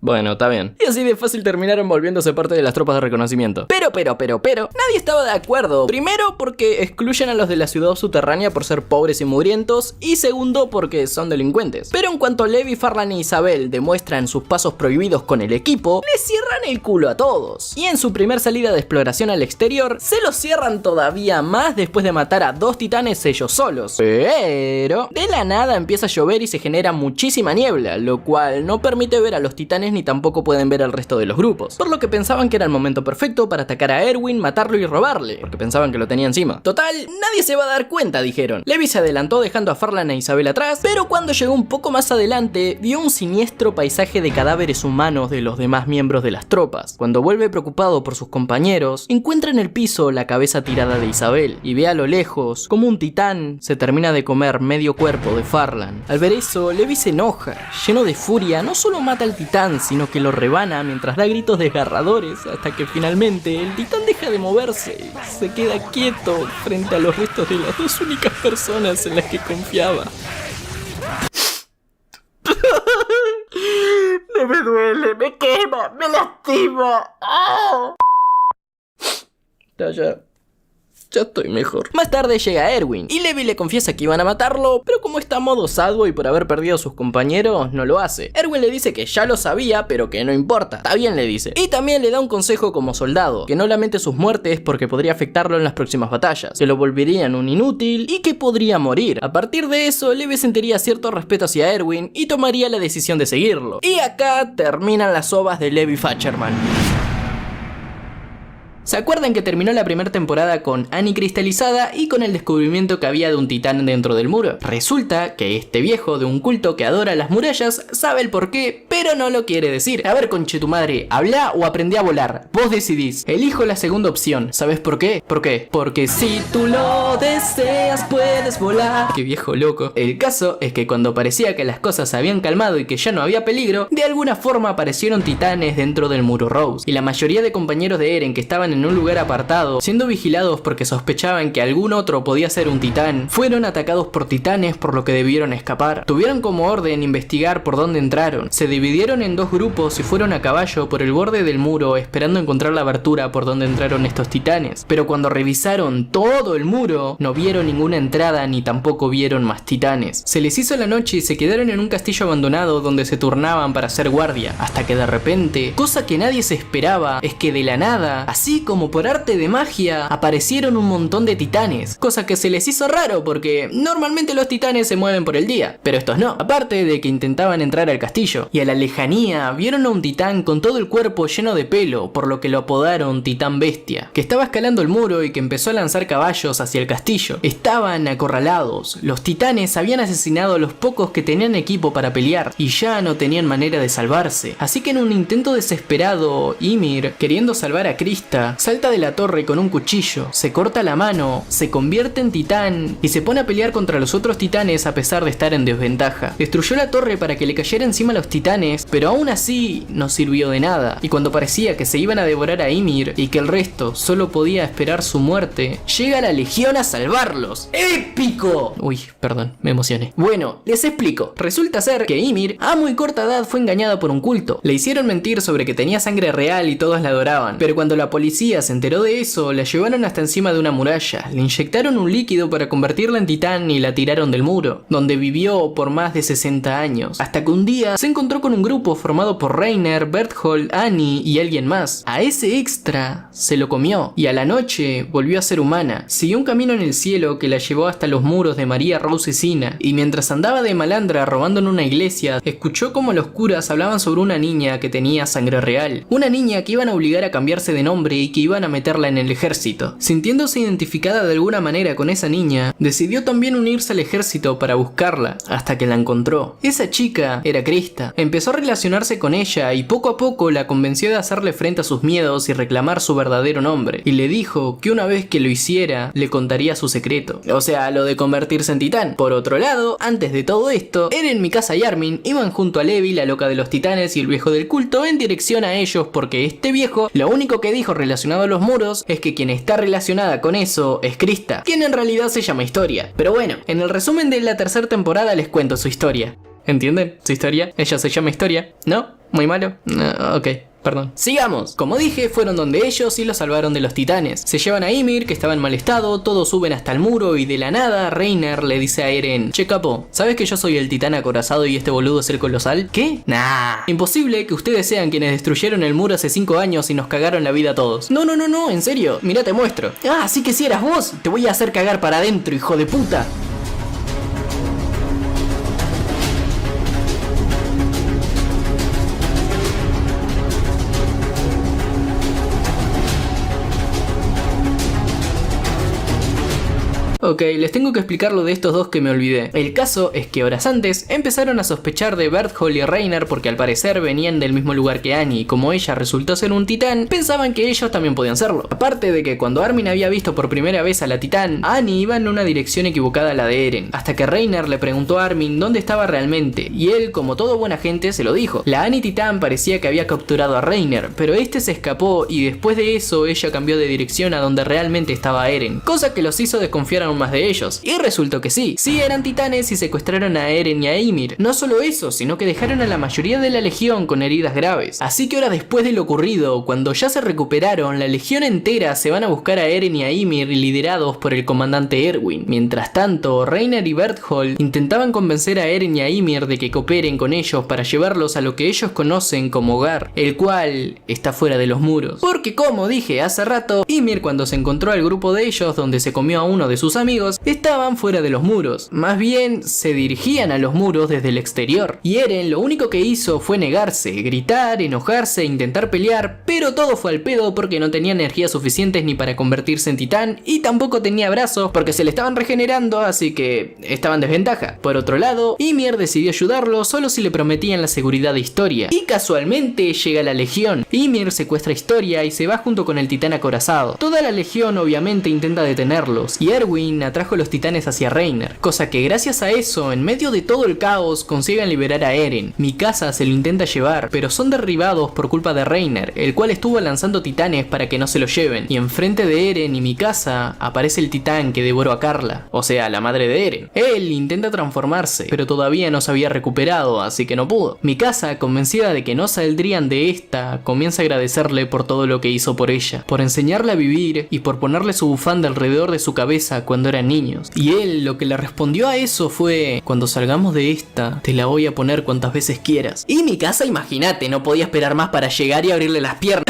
Bueno, está bien. Y así de fácil terminaron volviéndose parte de las tropas de reconocimiento. Pero, nadie estaba de acuerdo. Primero, porque excluyen a los de la ciudad subterránea por ser pobres y mugrientos. Y segundo, porque son delincuentes. Pero en cuanto Levi, Farlan e Isabel demuestran sus pasos prohibidos con el equipo, les cierran el culo a todos. Y en su primer salida de exploración al exterior, se los cierran todavía más después de matar a 2 titanes ellos solos. Pero de la nada empieza a llover y se genera muchísima niebla, lo cual no permite ver a los titanes ni tampoco pueden ver al resto de los grupos, por lo que pensaban que era el momento perfecto para atacar a Erwin, matarlo y robarle, porque pensaban que lo tenía encima. Total, nadie se va a dar cuenta, dijeron. Levi se adelantó dejando a Farlan e Isabel atrás, pero cuando llegó un poco más adelante, vio un siniestro paisaje de cadáveres humanos de los demás miembros de las tropas. Cuando vuelve preocupado por sus compañeros, encuentra en el piso la cabeza tirada de Isabel, y ve a lo lejos como un titán se termina de comer medio cuerpo de Farlan. Al ver eso, Levi se enoja, lleno de furia, no solo mata al titán, sino que lo rebana mientras da gritos desgarradores, hasta que finalmente el titán deja de moverse y se queda quieto frente a los restos de las 2 únicas personas en las que confiaba. No me duele, me quema, me lastima. ¡Oh! Ya estoy mejor. Más tarde llega Erwin y Levi le confiesa que iban a matarlo, pero como está a modo sadbo y por haber perdido a sus compañeros, no lo hace. Erwin le dice que ya lo sabía, pero que no importa. Está bien, le dice. Y también le da un consejo como soldado, que no lamente sus muertes porque podría afectarlo en las próximas batallas, que lo volverían un inútil y que podría morir. A partir de eso, Levi sentiría cierto respeto hacia Erwin y tomaría la decisión de seguirlo. Y acá terminan las ovas de Levi Facherman. ¿Se acuerdan que terminó la primera temporada con Annie cristalizada y con el descubrimiento que había de un titán dentro del muro? Resulta que este viejo de un culto que adora las murallas sabe el porqué, pero no lo quiere decir. A ver, conchetumadre, habla o aprendí a volar. Vos decidís. Elijo la segunda opción. ¿Sabes por qué? ¿Por qué? Porque si tú lo deseas puedes volar. Qué viejo loco. El caso es que cuando parecía que las cosas se habían calmado y que ya no había peligro, de alguna forma aparecieron titanes dentro del muro Rose. Y la mayoría de compañeros de Eren que estaban en un lugar apartado, siendo vigilados porque sospechaban que algún otro podía ser un titán, fueron atacados por titanes, por lo que debieron escapar. Tuvieron como orden investigar por dónde entraron. Se dividieron en 2 grupos y fueron a caballo por el borde del muro esperando encontrar la abertura por donde entraron estos titanes. Pero cuando revisaron todo el muro, no vieron ninguna entrada ni tampoco vieron más titanes. Se les hizo la noche y se quedaron en un castillo abandonado donde se turnaban para hacer guardia, hasta que de repente, cosa que nadie se esperaba, es que de la nada, así como por arte de magia, aparecieron un montón de titanes, cosa que se les hizo raro porque normalmente los titanes se mueven por el día, pero estos no, aparte de que intentaban entrar al castillo, y al la lejanía vieron a un titán con todo el cuerpo lleno de pelo, por lo que lo apodaron Titán Bestia, que estaba escalando el muro y que empezó a lanzar caballos hacia el castillo. Estaban acorralados, los titanes habían asesinado a los pocos que tenían equipo para pelear y ya no tenían manera de salvarse, así que en un intento desesperado, Ymir, queriendo salvar a Krista, salta de la torre con un cuchillo, se corta la mano, se convierte en titán y se pone a pelear contra los otros titanes a pesar de estar en desventaja. Destruyó la torre para que le cayera encima a los titanes, pero aún así no sirvió de nada, y cuando parecía que se iban a devorar a Ymir y que el resto solo podía esperar su muerte, llega la legión a salvarlos. ¡Épico! Uy, perdón, me emocioné. Bueno, les explico. Resulta ser que Ymir a muy corta edad fue engañada por un culto. Le hicieron mentir sobre que tenía sangre real y todos la adoraban, pero cuando la policía se enteró de eso, la llevaron hasta encima de una muralla, le inyectaron un líquido para convertirla en titán y la tiraron del muro, donde vivió por más de 60 años, hasta que un día se encontró con un grupo formado por Reiner, Berthold, Annie y alguien más. A ese extra se lo comió y a la noche volvió a ser humana. Siguió un camino en el cielo que la llevó hasta los muros de María Rose Sina, y mientras andaba de malandra robando en una iglesia, escuchó como los curas hablaban sobre una niña que tenía sangre real, una niña que iban a obligar a cambiarse de nombre y que iban a meterla en el ejército. Sintiéndose identificada de alguna manera con esa niña, decidió también unirse al ejército para buscarla, hasta que la encontró. Esa chica era Krista. Empezó a relacionarse con ella y poco a poco la convenció de hacerle frente a sus miedos y reclamar su verdadero nombre, y le dijo que una vez que lo hiciera, le contaría su secreto, o sea, lo de convertirse en titán. Por otro lado, antes de todo esto, Eren, Mikasa y Armin iban junto a Levi, la loca de los titanes, y el viejo del culto en dirección a ellos, porque este viejo lo único que dijo relacionado a los muros es que quien está relacionada con eso es Krista, quien en realidad se llama Historia. Pero bueno, en el resumen de la tercera temporada les cuento su historia. ¿Entienden? Su historia. Ella se llama Historia. ¿No? ¿Muy malo? No, ok. Perdón. Sigamos. Como dije, fueron donde ellos y los salvaron de los titanes. Se llevan a Ymir, que estaba en mal estado, todos suben hasta el muro y de la nada Reiner le dice a Eren: che capo, ¿sabes que yo soy el titán acorazado y este boludo es el colosal? ¿Qué? Nah. Imposible que ustedes sean quienes destruyeron el muro hace 5 años y nos cagaron la vida a todos. No, en serio. Mirá, te muestro. Ah, sí que si eras vos. Te voy a hacer cagar para adentro, hijo de puta. Ok, les tengo que explicar lo de estos dos que me olvidé. El caso es que horas antes empezaron a sospechar de Berthold y Reiner porque al parecer venían del mismo lugar que Annie, y como ella resultó ser un titán, pensaban que ellos también podían serlo. Aparte de que cuando Armin había visto por primera vez a la titán, Annie iba en una dirección equivocada a la de Eren, hasta que Reiner le preguntó a Armin dónde estaba realmente, y él, como todo buena gente, se lo dijo. La Annie titán parecía que había capturado a Reiner, pero este se escapó y después de eso ella cambió de dirección a donde realmente estaba Eren, cosa que los hizo desconfiar aún más de ellos. Y resultó que sí eran titanes y secuestraron a Eren y a Ymir. No solo eso, sino que dejaron a la mayoría de la legión con heridas graves. Así que horas después de lo ocurrido, cuando ya se recuperaron, la legión entera se van a buscar a Eren y a Ymir, liderados por el comandante Erwin. Mientras tanto, Reiner y Berthold intentaban convencer a Eren y a Ymir de que cooperen con ellos para llevarlos a lo que ellos conocen como hogar, el cual está fuera de los muros. Porque como dije hace rato, Ymir, cuando se encontró al grupo de ellos donde se comió a uno de sus amigos, estaban fuera de los muros. Más bien, se dirigían a los muros desde el exterior. Y Eren lo único que hizo fue negarse, gritar, enojarse, intentar pelear, pero todo fue al pedo porque no tenía energías suficientes ni para convertirse en titán, y tampoco tenía brazos porque se le estaban regenerando, así que estaba en desventaja. Por otro lado, Ymir decidió ayudarlo solo si le prometían la seguridad de Historia. Y casualmente llega la legión. Ymir secuestra a Historia y se va junto con el titán acorazado. Toda la legión obviamente intenta detenerlos, y Erwin atrajo a los titanes hacia Reiner, cosa que gracias a eso, en medio de todo el caos, consiguen liberar a Eren. Mikasa se lo intenta llevar, pero son derribados por culpa de Reiner, el cual estuvo lanzando titanes para que no se lo lleven, y enfrente de Eren y Mikasa aparece el titán que devoró a Carla, o sea, la madre de Eren. Él intenta transformarse, pero todavía no se había recuperado, así que no pudo. Mikasa, convencida de que no saldrían de esta, comienza a agradecerle por todo lo que hizo por ella, por enseñarle a vivir y por ponerle su bufanda alrededor de su cabeza cuando cuando eran niños. Y él lo que le respondió a eso fue: cuando salgamos de esta, te la voy a poner cuantas veces quieras. Y mi casa, imagínate, no podía esperar más para llegar y abrirle las piernas.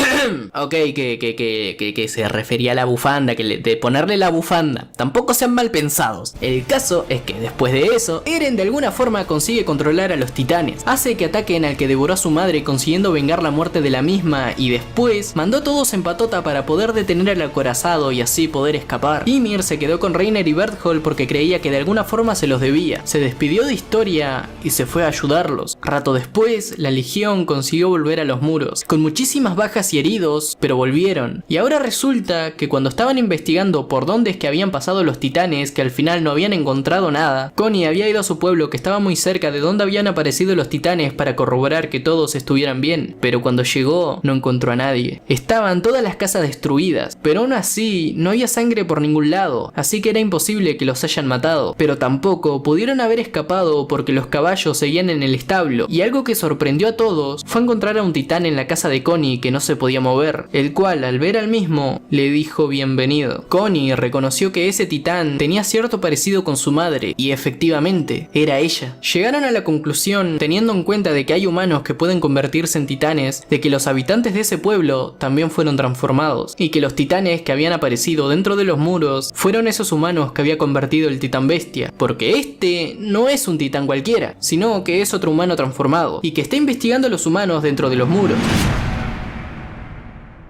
Ok, que se refería a la bufanda, de ponerle la bufanda. Tampoco sean mal pensados. El caso es que después de eso, Eren de alguna forma consigue controlar a los titanes. Hace que ataquen al que devoró a su madre, consiguiendo vengar la muerte de la misma, y después mandó a todos en patota para poder detener al acorazado y así poder escapar. Ymir se quedó con Reiner y Berthold porque creía que de alguna forma se los debía. Se despidió de Historia y se fue a ayudarlos. Rato después, la Legión consiguió volver a los muros, con muchísimas bajas y heridos, pero volvieron. Y ahora resulta que cuando estaban investigando por dónde es que habían pasado los titanes, que al final no habían encontrado nada, Connie había ido a su pueblo que estaba muy cerca de donde habían aparecido los titanes para corroborar que todos estuvieran bien, pero cuando llegó no encontró a nadie. Estaban todas las casas destruidas, pero aún así no había sangre por ningún lado, así que era imposible que los hayan matado, pero tampoco pudieron haber escapado porque los caballos seguían en el establo, y algo que sorprendió a todos fue encontrar a un titán en la casa de Connie que no se podía mover, el cual al ver al mismo le dijo bienvenido. Connie reconoció que ese titán tenía cierto parecido con su madre, y efectivamente era ella. Llegaron a la conclusión, teniendo en cuenta de que hay humanos que pueden convertirse en titanes, de que los habitantes de ese pueblo también fueron transformados, y que los titanes que habían aparecido dentro de los muros fueron esos humanos que había convertido el titán bestia, porque este no es un titán cualquiera, sino que es otro humano transformado, y que está investigando a los humanos dentro de los muros.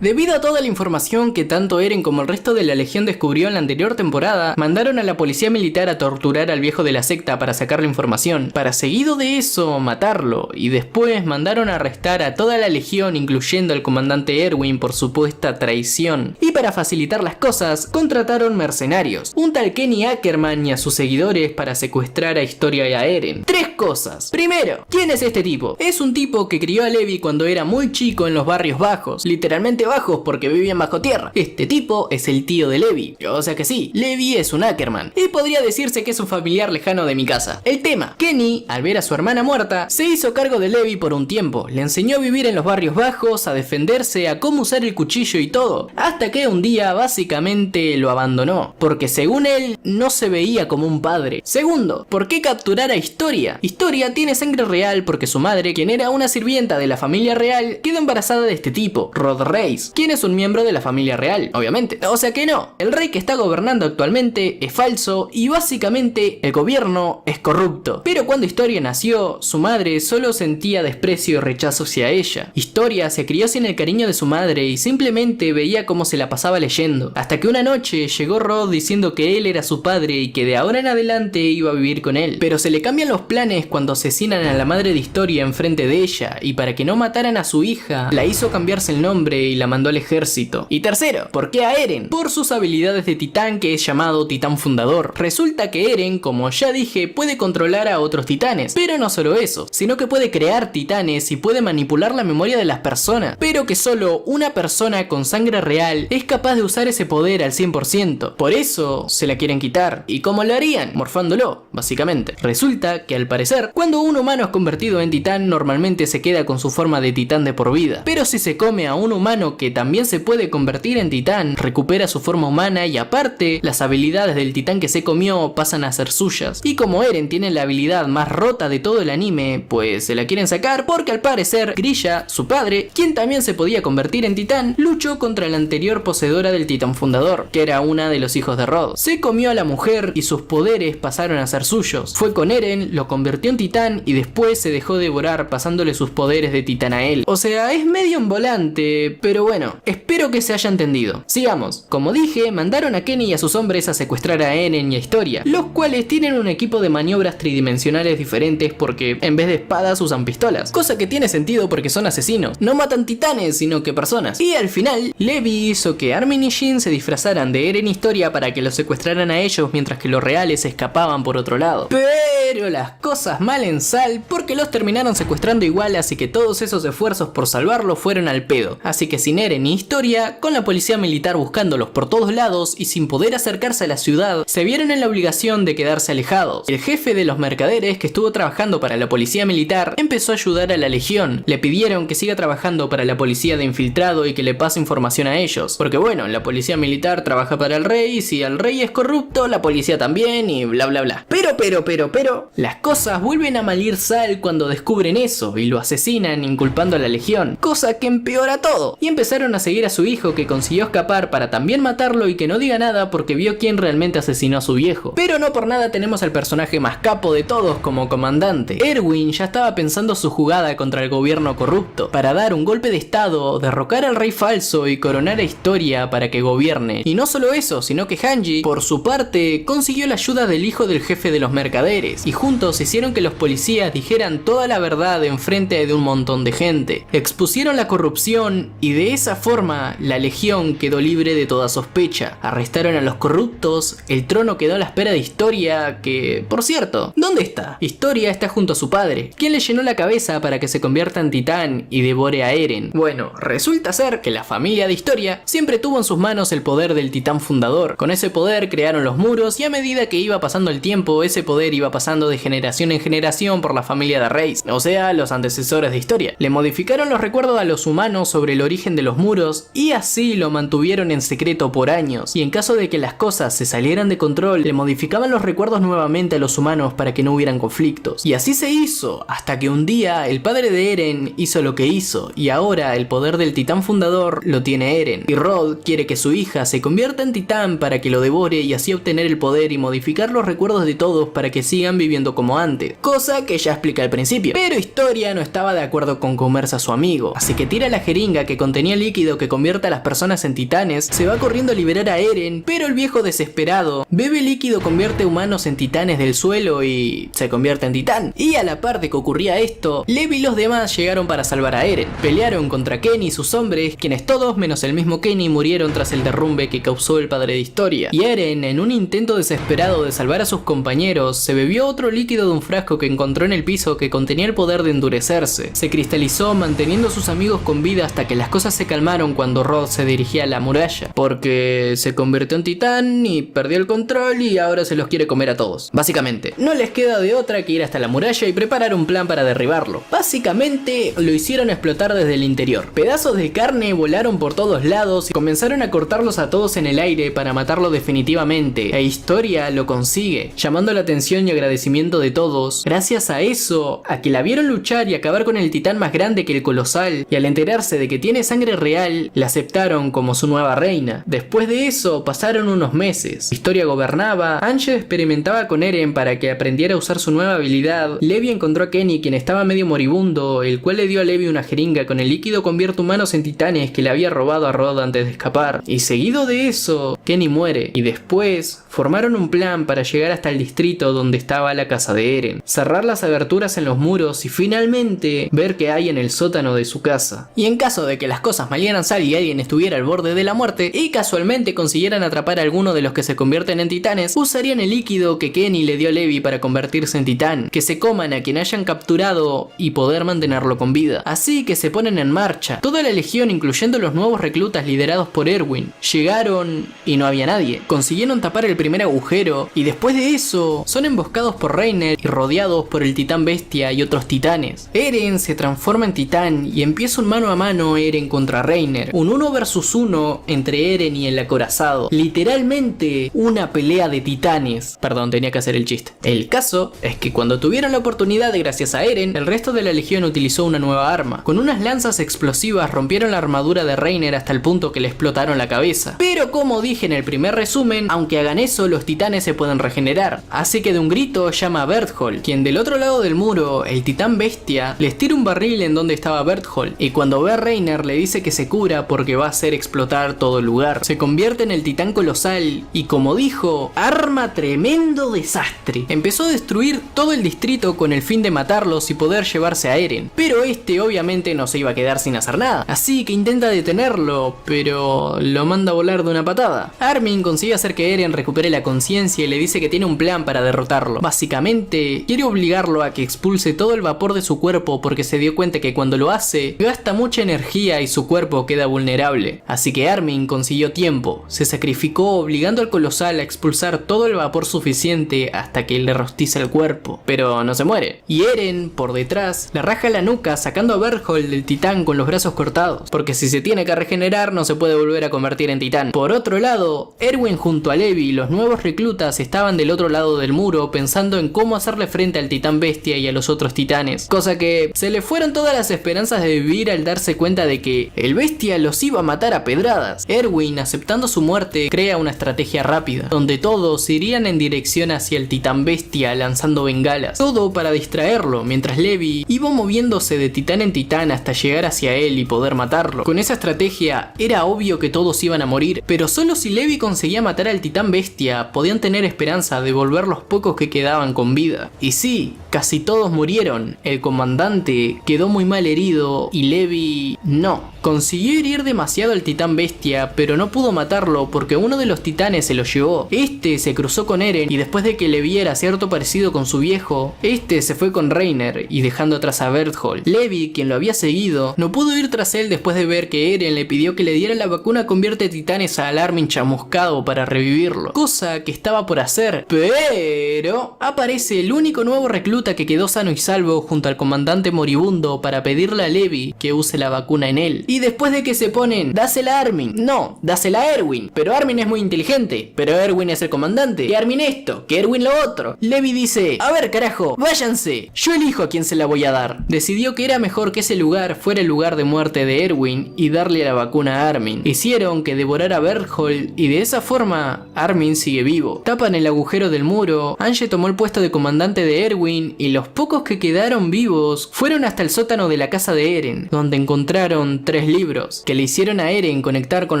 Debido a toda la información que tanto Eren como el resto de la Legión descubrió en la anterior temporada, mandaron a la policía militar a torturar al viejo de la secta para sacar la información, para seguido de eso matarlo, y después mandaron a arrestar a toda la Legión, incluyendo al comandante Erwin, por supuesta traición. Y para facilitar las cosas, contrataron mercenarios, un tal Kenny Ackerman y a sus seguidores para secuestrar a Historia y a Eren. 3 cosas. Primero, ¿quién es este tipo? Es un tipo que crió a Levi cuando era muy chico en los barrios bajos, literalmente bajos porque vivían bajo tierra. Este tipo es el tío de Levi, o sea que sí, Levi es un Ackerman, y podría decirse que es un familiar lejano de mi casa. El tema: Kenny, al ver a su hermana muerta, se hizo cargo de Levi por un tiempo, le enseñó a vivir en los barrios bajos, a defenderse, a cómo usar el cuchillo y todo, hasta que un día básicamente lo abandonó, porque según él no se veía como un padre. Segundo, ¿por qué capturar a Historia? Historia tiene sangre real porque su madre, quien era una sirvienta de la familia real, quedó embarazada de este tipo, Rod Reis, quien es un miembro de la familia real, obviamente. O sea que no, el rey que está gobernando actualmente es falso y básicamente el gobierno es corrupto. Pero cuando Historia nació, su madre solo sentía desprecio y rechazo hacia ella. Historia se crió sin el cariño de su madre y simplemente veía cómo se la pasaba leyendo, hasta que una noche llegó Rod diciendo que él era su padre y que de ahora en adelante iba a vivir con él. Pero se le cambian los planes cuando asesinan a la madre de Historia enfrente de ella, y para que no mataran a su hija, la hizo cambiarse el nombre y la mandó al ejército. Y tercero, ¿por qué a Eren? Por sus habilidades de titán, que es llamado titán fundador. Resulta que Eren, como ya dije, puede controlar a otros titanes, pero no solo eso, sino que puede crear titanes y puede manipular la memoria de las personas, pero que solo una persona con sangre real es capaz de usar ese poder al 100%. Por eso se la quieren quitar. ¿Y cómo lo harían? Morfándolo, básicamente. Resulta que al parecer, cuando un humano es convertido en titán, normalmente se queda con su forma de titán de por vida, pero si se come a un humano que también se puede convertir en titán, recupera su forma humana y aparte, las habilidades del titán que se comió pasan a ser suyas. Y como Eren tiene la habilidad más rota de todo el anime, pues se la quieren sacar porque al parecer Grisha, su padre, quien también se podía convertir en titán, luchó contra la anterior poseedora del titán fundador, que era una de los hijos de Rod. Se comió a la mujer y sus poderes pasaron a ser suyos. Fue con Eren, lo convirtió en titán y después se dejó devorar pasándole sus poderes de titán a él. O sea, es medio en volante, pero bueno, espero que se haya entendido. Sigamos. Como dije, mandaron a Kenny y a sus hombres a secuestrar a Eren y a Historia, los cuales tienen un equipo de maniobras tridimensionales diferentes porque en vez de espadas usan pistolas, cosa que tiene sentido porque son asesinos, no matan titanes sino que personas. Y al final, Levi hizo que Armin y Jin se disfrazaran de Eren y Historia para que los secuestraran a ellos mientras que los reales escapaban por otro lado. Pero las cosas mal en sal porque los terminaron secuestrando igual, así que todos esos esfuerzos por salvarlos fueron al pedo. Así que sin sin Eren ni Historia, con la policía militar buscándolos por todos lados y sin poder acercarse a la ciudad, se vieron en la obligación de quedarse alejados. El jefe de los mercaderes, que estuvo trabajando para la policía militar, empezó a ayudar a la legión. Le pidieron que siga trabajando para la policía de infiltrado y que le pase información a ellos, porque bueno, la policía militar trabaja para el rey y si el rey es corrupto, la policía también y bla bla bla. Pero, las cosas vuelven a malir sal cuando descubren eso y lo asesinan inculpando a la legión, cosa que empeora todo. Y empezaron a seguir a su hijo, que consiguió escapar para también matarlo y que no diga nada porque vio quién realmente asesinó a su viejo. Pero no por nada tenemos al personaje más capo de todos como comandante. Erwin ya estaba pensando su jugada contra el gobierno corrupto, para dar un golpe de estado, derrocar al rey falso y coronar a Historia para que gobierne. Y no solo eso, sino que Hanji, por su parte, consiguió la ayuda del hijo del jefe de los mercaderes, y juntos hicieron que los policías dijeran toda la verdad enfrente de un montón de gente. Expusieron la corrupción y de esa forma la legión quedó libre de toda sospecha. Arrestaron a los corruptos, el trono quedó a la espera de Historia, que, por cierto, ¿dónde está? Historia está junto a su padre, quien le llenó la cabeza para que se convierta en titán y devore a Eren. Bueno, resulta ser que la familia de Historia siempre tuvo en sus manos el poder del titán fundador. Con ese poder crearon los muros y a medida que iba pasando el tiempo, ese poder iba pasando de generación en generación por la familia de Reis, o sea, los antecesores de Historia. Le modificaron los recuerdos a los humanos sobre el origen de los muros y así lo mantuvieron en secreto por años. Y en caso de que las cosas se salieran de control, le modificaban los recuerdos nuevamente a los humanos para que no hubieran conflictos. Y así se hizo, hasta que un día el padre de Eren hizo lo que hizo y ahora el poder del titán fundador lo tiene Eren. Y Rod quiere que su hija se convierta en titán para que lo devore y así obtener el poder y modificar los recuerdos de todos para que sigan viviendo como antes. Cosa que ya expliqué al principio. Pero Historia no estaba de acuerdo con comerse a su amigo, así que tira la jeringa que contenía líquido que convierte a las personas en titanes, se va corriendo a liberar a Eren, pero el viejo desesperado bebe el líquido, convierte humanos en titanes del suelo y se convierte en titán. Y a la par de que ocurría esto, Levi y los demás llegaron para salvar a Eren. Pelearon contra Kenny y sus hombres, quienes todos menos el mismo Kenny murieron tras el derrumbe que causó el padre de Historia. Y Eren, en un intento desesperado de salvar a sus compañeros, se bebió otro líquido de un frasco que encontró en el piso que contenía el poder de endurecerse. Se cristalizó manteniendo a sus amigos con vida hasta que las cosas se calmaron cuando Rod se dirigía a la muralla, porque se convirtió en titán y perdió el control y ahora se los quiere comer a todos. Básicamente, no les queda de otra que ir hasta la muralla y preparar un plan para derribarlo. Básicamente, lo hicieron explotar desde el interior. Pedazos de carne volaron por todos lados y comenzaron a cortarlos a todos en el aire para matarlo definitivamente. E Historia lo consigue, llamando la atención y agradecimiento de todos. Gracias a eso, a que la vieron luchar y acabar con el titán más grande que el colosal, y al enterarse de que tiene sangre real, la aceptaron como su nueva reina. Después de eso, pasaron unos meses. Historia gobernaba, Ange experimentaba con Eren para que aprendiera a usar su nueva habilidad. Levi encontró a Kenny, quien estaba medio moribundo, el cual le dio a Levi una jeringa con el líquido convierte humanos en titanes que le había robado a Rod antes de escapar. Y seguido de eso, Kenny muere, y después formaron un plan para llegar hasta el distrito donde estaba la casa de Eren, cerrar las aberturas en los muros y finalmente ver qué hay en el sótano de su casa. Y en caso de que las cosas malieran sal y alguien estuviera al borde de la muerte y casualmente consiguieran atrapar a alguno de los que se convierten en titanes, usarían el líquido que Kenny le dio a Levi para convertirse en titán, que se coman a quien hayan capturado y poder mantenerlo con vida. Así que se ponen en marcha. Toda la legión, incluyendo los nuevos reclutas liderados por Erwin, llegaron y no había nadie. Consiguieron tapar el primer agujero y después de eso son emboscados por Reiner y rodeados por el titán bestia y otros titanes. Eren se transforma en titán y empieza un mano a mano Eren contra Reiner, un 1 versus 1 entre Eren y el acorazado, literalmente una pelea de titanes. Perdón, tenía que hacer el chiste. El caso es que cuando tuvieron la oportunidad, gracias a Eren, el resto de la legión utilizó una nueva arma. Con unas lanzas explosivas rompieron la armadura de Reiner hasta el punto que le explotaron la cabeza. Pero como dije en el primer resumen, aunque hagan eso, los titanes se pueden regenerar. Así que de un grito llama a Berthold, quien del otro lado del muro, el titán bestia, les tira un barril en donde estaba Berthold, y cuando ve a Reiner le dice que se cura porque va a hacer explotar todo el lugar. Se convierte en el titán colosal y, como dijo, arma tremendo desastre. Empezó a destruir todo el distrito con el fin de matarlos y poder llevarse a Eren, pero este obviamente no se iba a quedar sin hacer nada, así que intenta detenerlo, pero lo manda a volar de una patada. Armin consigue hacer que Eren recupere la conciencia y le dice que tiene un plan para derrotarlo. Básicamente, quiere obligarlo a que expulse todo el vapor de su cuerpo porque se dio cuenta que cuando lo hace, gasta mucha energía y su su cuerpo queda vulnerable. Así que Armin consiguió tiempo, se sacrificó obligando al colosal a expulsar todo el vapor suficiente hasta que le rostiza el cuerpo, pero no se muere. Y Eren, por detrás, le raja la nuca sacando a Bertholdt del titán con los brazos cortados, porque si se tiene que regenerar no se puede volver a convertir en titán. Por otro lado, Erwin junto a Levi, los nuevos reclutas, estaban del otro lado del muro pensando en cómo hacerle frente al titán bestia y a los otros titanes, cosa que se le fueron todas las esperanzas de vivir al darse cuenta de que el bestia los iba a matar a pedradas. Erwin, aceptando su muerte, crea una estrategia rápida, donde todos irían en dirección hacia el titán bestia lanzando bengalas, todo para distraerlo, mientras Levi iba moviéndose de titán en titán hasta llegar hacia él y poder matarlo. Con esa estrategia era obvio que todos iban a morir, pero solo si Levi conseguía matar al titán bestia podían tener esperanza de volver los pocos que quedaban con vida. Y sí, casi todos murieron. El comandante quedó muy mal herido y Levi no. Consiguió herir demasiado al titán bestia, pero no pudo matarlo porque uno de los titanes se lo llevó. Este se cruzó con Eren y después de que le viera cierto parecido con su viejo, este se fue con Reiner y dejando atrás a Bertholdt. Levi, quien lo había seguido, no pudo ir tras él después de ver que Eren le pidió que le diera la vacuna convierte titanes al Armin chamuscado para revivirlo, cosa que estaba por hacer, pero aparece el único nuevo recluta que quedó sano y salvo junto al comandante moribundo para pedirle a Levi que use la vacuna en él. Y después de que se ponen, dásela a Armin, no, dásela a Erwin, pero Armin es muy inteligente, pero Erwin es el comandante, que Armin esto, que Erwin lo otro. Levi dice, a ver carajo, váyanse, yo elijo a quién se la voy a dar. Decidió que era mejor que ese lugar fuera el lugar de muerte de Erwin y darle la vacuna a Armin. Hicieron que devorara a Bertholdt y de esa forma Armin sigue vivo. Tapan el agujero del muro, Ange tomó el puesto de comandante de Erwin y los pocos que quedaron vivos fueron hasta el sótano de la casa de Eren, donde encontraron 3 libros que le hicieron a Eren conectar con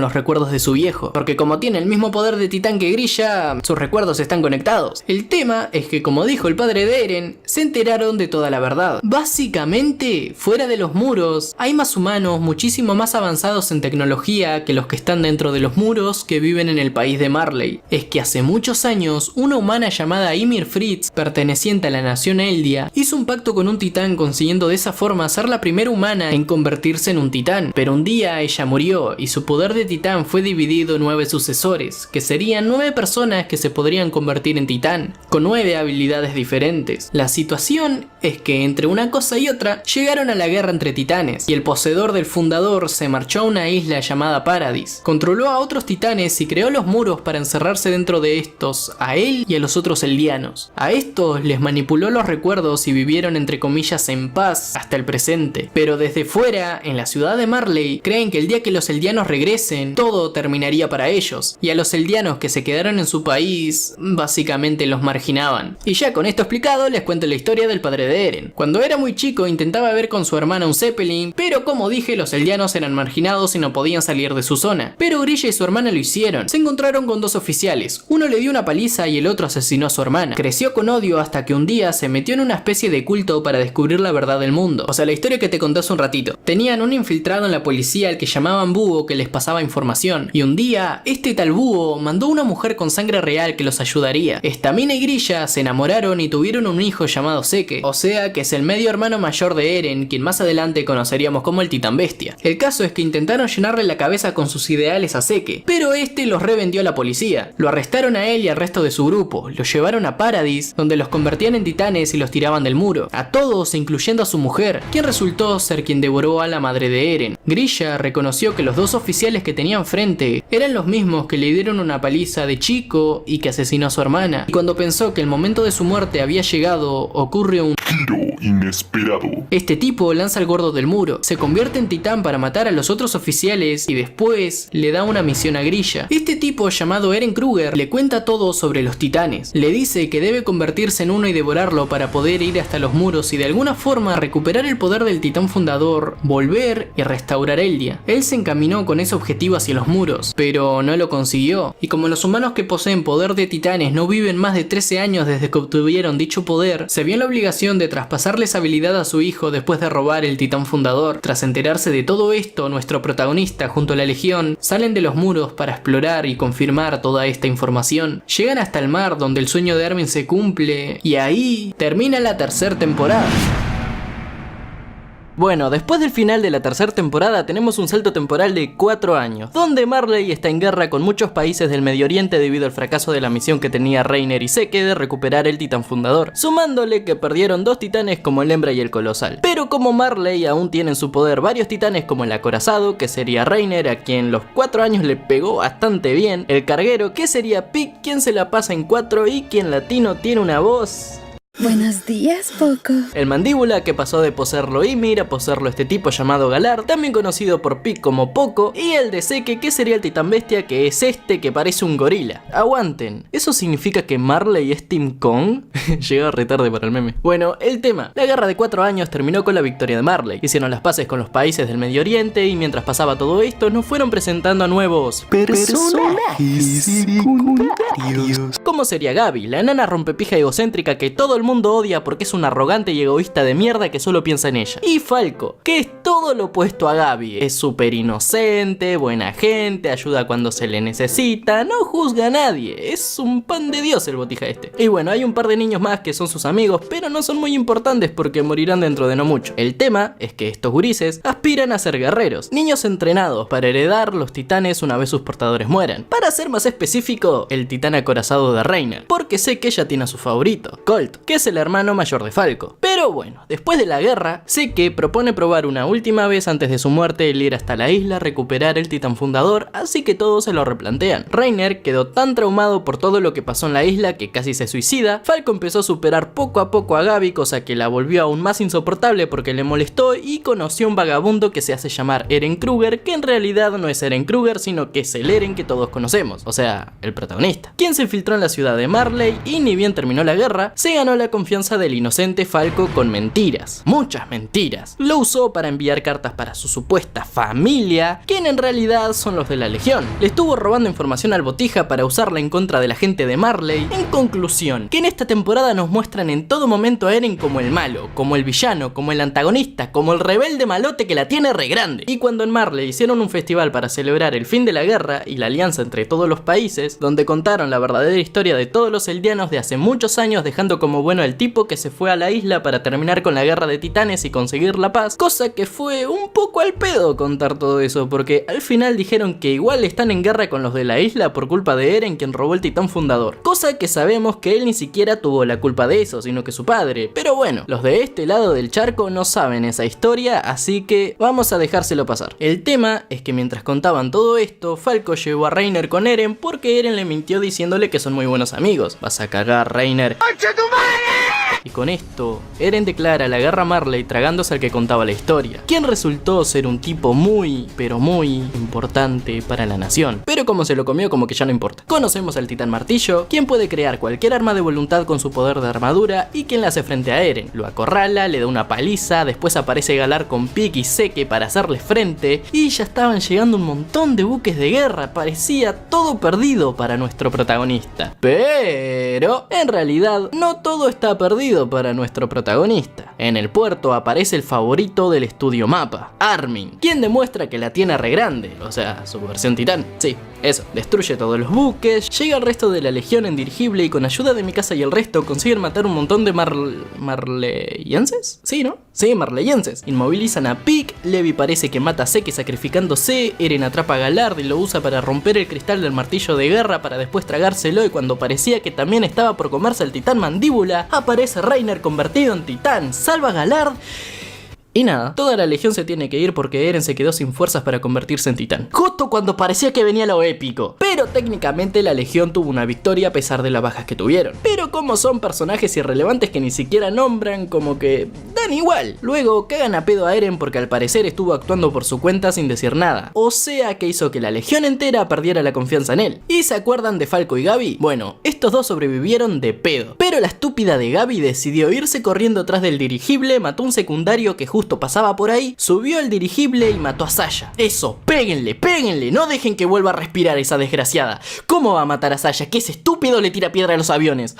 los recuerdos de su viejo, porque como tiene el mismo poder de titán que Grilla, sus recuerdos están conectados. El tema es que, como dijo el padre de Eren, se enteraron de toda la verdad. Básicamente, fuera de los muros, hay más humanos muchísimo más avanzados en tecnología que los que están dentro de los muros que viven en el país de Marley. Es que hace muchos años, una humana llamada Ymir Fritz, perteneciente a la nación Eldia, hizo un pacto con un titán consiguiendo de esa forma ser la primera humana en convertirse en un titán. Pero un día ella murió y su poder de titán fue dividido en 9 sucesores, que serían 9 personas que se podrían convertir en titán, con 9 habilidades diferentes. La situación es que entre una cosa y otra llegaron a la guerra entre titanes, y el poseedor del fundador se marchó a una isla llamada Paradis, controló a otros titanes y creó los muros para encerrarse dentro de estos, a él y a los otros eldianos. A estos les manipuló los recuerdos y vivieron entre comillas en paz hasta el presente, pero desde fuera, en la ciudad de Marley, creen que el día que los eldianos regresen, todo terminaría para ellos, y a los eldianos que se quedaron en su país, básicamente los marginaban. Y ya con esto explicado, les cuento la historia del padre de Eren. Cuando era muy chico intentaba ver con su hermana un Zeppelin, pero como dije, los eldianos eran marginados y no podían salir de su zona. Pero Grilla y su hermana lo hicieron. Se encontraron con 2 oficiales, uno le dio una paliza y el otro asesinó a su hermana. Creció con odio hasta que un día se metió en una especie de culto para descubrir la verdad del mundo. O sea, la historia que te conté hace un ratito. Tenían un infiltrado en la policía al que llamaban Búho que les pasaba información, y un día, este tal Búho mandó una mujer con sangre real que los ayudaría. Stamina y Grilla se enamoraron y tuvieron un hijo llamado Zeke, o sea que es el medio hermano mayor de Eren, quien más adelante conoceríamos como el titán bestia. El caso es que intentaron llenarle la cabeza con sus ideales a Zeke, pero este los revendió a la policía. Lo arrestaron a él y al resto de su grupo, los llevaron a Paradis, donde los convertían en titanes y los tiraban del muro. A todos, incluyendo a su mujer, quien resultó ser quien devoró a la madre de Eren. Grilla reconoció que los 2 oficiales que tenían frente eran los mismos que le dieron una paliza de chico y que asesinó a su hermana. Y cuando pensó que el momento de su muerte había llegado, ocurre un giro inesperado. Este tipo lanza al gordo del muro, se convierte en titán para matar a los otros oficiales y después le da una misión a Grilla. Este tipo llamado Eren Kruger le cuenta todo sobre los titanes. Le dice que debe convertirse en uno y devorarlo para poder ir hasta los muros y de alguna forma recuperar el poder del titán fundador, volver y restaurar Eldia. Él se encaminó con ese objetivo hacia los muros, pero no lo consiguió. Y como los humanos que poseen poder de titanes no viven más de 13 años desde que obtuvieron dicho poder, se vio en la obligación de traspasarle esa habilidad a su hijo después de robar el titán fundador. Tras enterarse de todo esto, nuestro protagonista junto a la legión salen de los muros para explorar y confirmar toda esta información. Llegan hasta el mar donde el sueño de Armin se se cumple, y ahí termina la tercera temporada. 「君のインスピラド」 Este tipo lanza al gordo del muro, se convierte en titán para matar a los otros oficiales y después le da una misión a Grilla. Este tipo llamado Eren Kruger le cuenta todo sobre los titanes. Le dice que debe convertirse en uno y devorarlo para poder ir hasta los muros y de alguna forma recuperar el poder del titán fundador. Tras enterarse de todo esto, nuestro protagonista junto a la legión salen de los muros para explorar y confirmar toda esta información. Llegan hasta el mar donde el sueño de Armin se cumple, y ahí termina la tercera temporada. Bueno, después del final de la tercera temporada tenemos un salto temporal de 4 años, donde Marley está en guerra con muchos países del Medio Oriente debido al fracaso de la misión que tenía Reiner y Zeke de recuperar el titán fundador, sumándole que perdieron 2 titanes como el hembra y el colosal. Pero como Marley aún tiene en su poder varios titanes como el acorazado, que sería Reiner, a quien los 4 años le pegó bastante bien, el carguero, que sería Pig, quien se la pasa en 4 y quien latino tiene una voz... Buenos días, Poco. El mandíbula, que pasó de poseerlo Ymir a poseerlo este tipo llamado Galar, también conocido por Pig como Poco, y el de Zeke, que sería el titán bestia, que es este que parece un gorila. Aguanten, ¿eso significa que Marley es Team Kong? Llegaba retarde para el meme. Bueno, el tema. La guerra de 4 años terminó con la victoria de Marley. Hicieron las paces con los países del Medio Oriente y mientras pasaba todo esto nos fueron presentando a nuevos Personajes secundarios. ¿Cómo sería Gabi, la enana rompepija egocéntrica que todo el mundo odia porque es un arrogante y egoísta de mierda que solo piensa en ella? Y Falco, que es todo lo opuesto a Gabi, es súper inocente, buena gente, ayuda cuando se le necesita, no juzga a nadie, es un pan de Dios el botija este. Y bueno, hay un par de niños más que son sus amigos, pero no son muy importantes porque morirán dentro de no mucho. El tema es que estos gurises aspiran a ser guerreros, niños entrenados para heredar los titanes una vez sus portadores mueran. Para ser más específico, el titán acorazado de Reiner, porque sé que ella tiene a su favorito, Colt, que es el hermano mayor de Falco. Pero bueno, después de la guerra, Zeke propone probar una última vez antes de su muerte el ir hasta la isla a recuperar el titán fundador, así que todos se lo replantean. Reiner quedó tan traumado por todo lo que pasó en la isla que casi se suicida. Falco empezó a superar poco a poco a Gabi, cosa que la volvió aún más insoportable porque le molestó, y conoció a un vagabundo que se hace llamar Eren Kruger, que en realidad no es Eren Kruger, sino que es el Eren que todos conocemos, o sea, el protagonista, quien se infiltró en la ciudad de Marley y ni bien terminó la guerra, se ganó la confianza del inocente Falco con mentiras, muchas mentiras. Lo usó para enviar cartas para su supuesta familia, quien en realidad son los de la Legión. Le estuvo robando información al botija para usarla en contra de la gente de Marley. En conclusión, que en esta temporada nos muestran en todo momento a Eren como el malo, como el villano, como el antagonista, como el rebelde malote que la tiene re grande. Y cuando en Marley hicieron un festival para celebrar el fin de la guerra y la alianza entre todos los países, donde contaron la verdadera historia de todos los eldianos de hace muchos años, dejando como bueno el tipo que se fue a la isla para terminar con la guerra de titanes y conseguir la paz, cosa que fue un poco al pedo contar todo eso, porque al final dijeron que igual están en guerra con los de la isla por culpa de Eren, quien robó el titán fundador, cosa que sabemos que él ni siquiera tuvo la culpa de eso, sino que su padre. Pero bueno, los de este lado del charco no saben esa historia, así que vamos a dejárselo pasar. El tema es que mientras contaban todo esto, Falco llevó a Reiner con Eren porque Eren le mintió diciéndole que son muy buenos amigos. Vas a cagar, Reiner. Y con esto, Eren declara la guerra a Marley tragándose al que contaba la historia, quien resultó ser un tipo muy, pero muy importante para la nación. Pero como se lo comió, como que ya no importa. Conocemos al titán martillo, quien puede crear cualquier arma de voluntad con su poder de armadura y quien le hace frente a Eren. Lo acorrala, le da una paliza, después aparece Galar con Pig y Zeke para hacerle frente y ya estaban llegando un montón de buques de guerra. Parecía todo perdido para nuestro protagonista. Pero, en realidad, no todo está perdido para nuestro protagonista. En el puerto aparece el favorito del estudio Mapa, Armin, quien demuestra que la tiene re grande, o sea, su versión titán. Sí, eso, destruye todos los buques, llega el resto de la legión en dirigible y con ayuda de Mikasa y el resto consiguen matar un montón de marleyenses. Sí, ¿no? Sí, marleyenses. Inmovilizan a Pig, Levi parece que mata a Zeke sacrificándose, Eren atrapa a Galard y lo usa para romper el cristal del martillo de guerra para después tragárselo, y cuando parecía que también estaba por comerse al titán mandíbula, aparece Reiner convertido en titán, salva a Galard. Y nada, toda la legión se tiene que ir porque Eren se quedó sin fuerzas para convertirse en titán, justo cuando parecía que venía lo épico. Pero técnicamente la legión tuvo una victoria a pesar de las bajas que tuvieron. Pero como son personajes irrelevantes que ni siquiera nombran, como que dan igual. Luego cagan a pedo a Eren porque al parecer estuvo actuando por su cuenta sin decir nada, o sea que hizo que la legión entera perdiera la confianza en él. ¿Y se acuerdan de Falco y Gabi? Bueno, estos dos sobrevivieron de pedo, pero la estúpida de Gabi decidió irse corriendo atrás del dirigible, mató a un secundario que justo pasaba por ahí, subió al dirigible y mató a Saya. Eso, péguenle, péguenle, no dejen que vuelva a respirar esa desgraciada. ¿Cómo va a matar a Saya? Que ese estúpido le tira piedra a los aviones.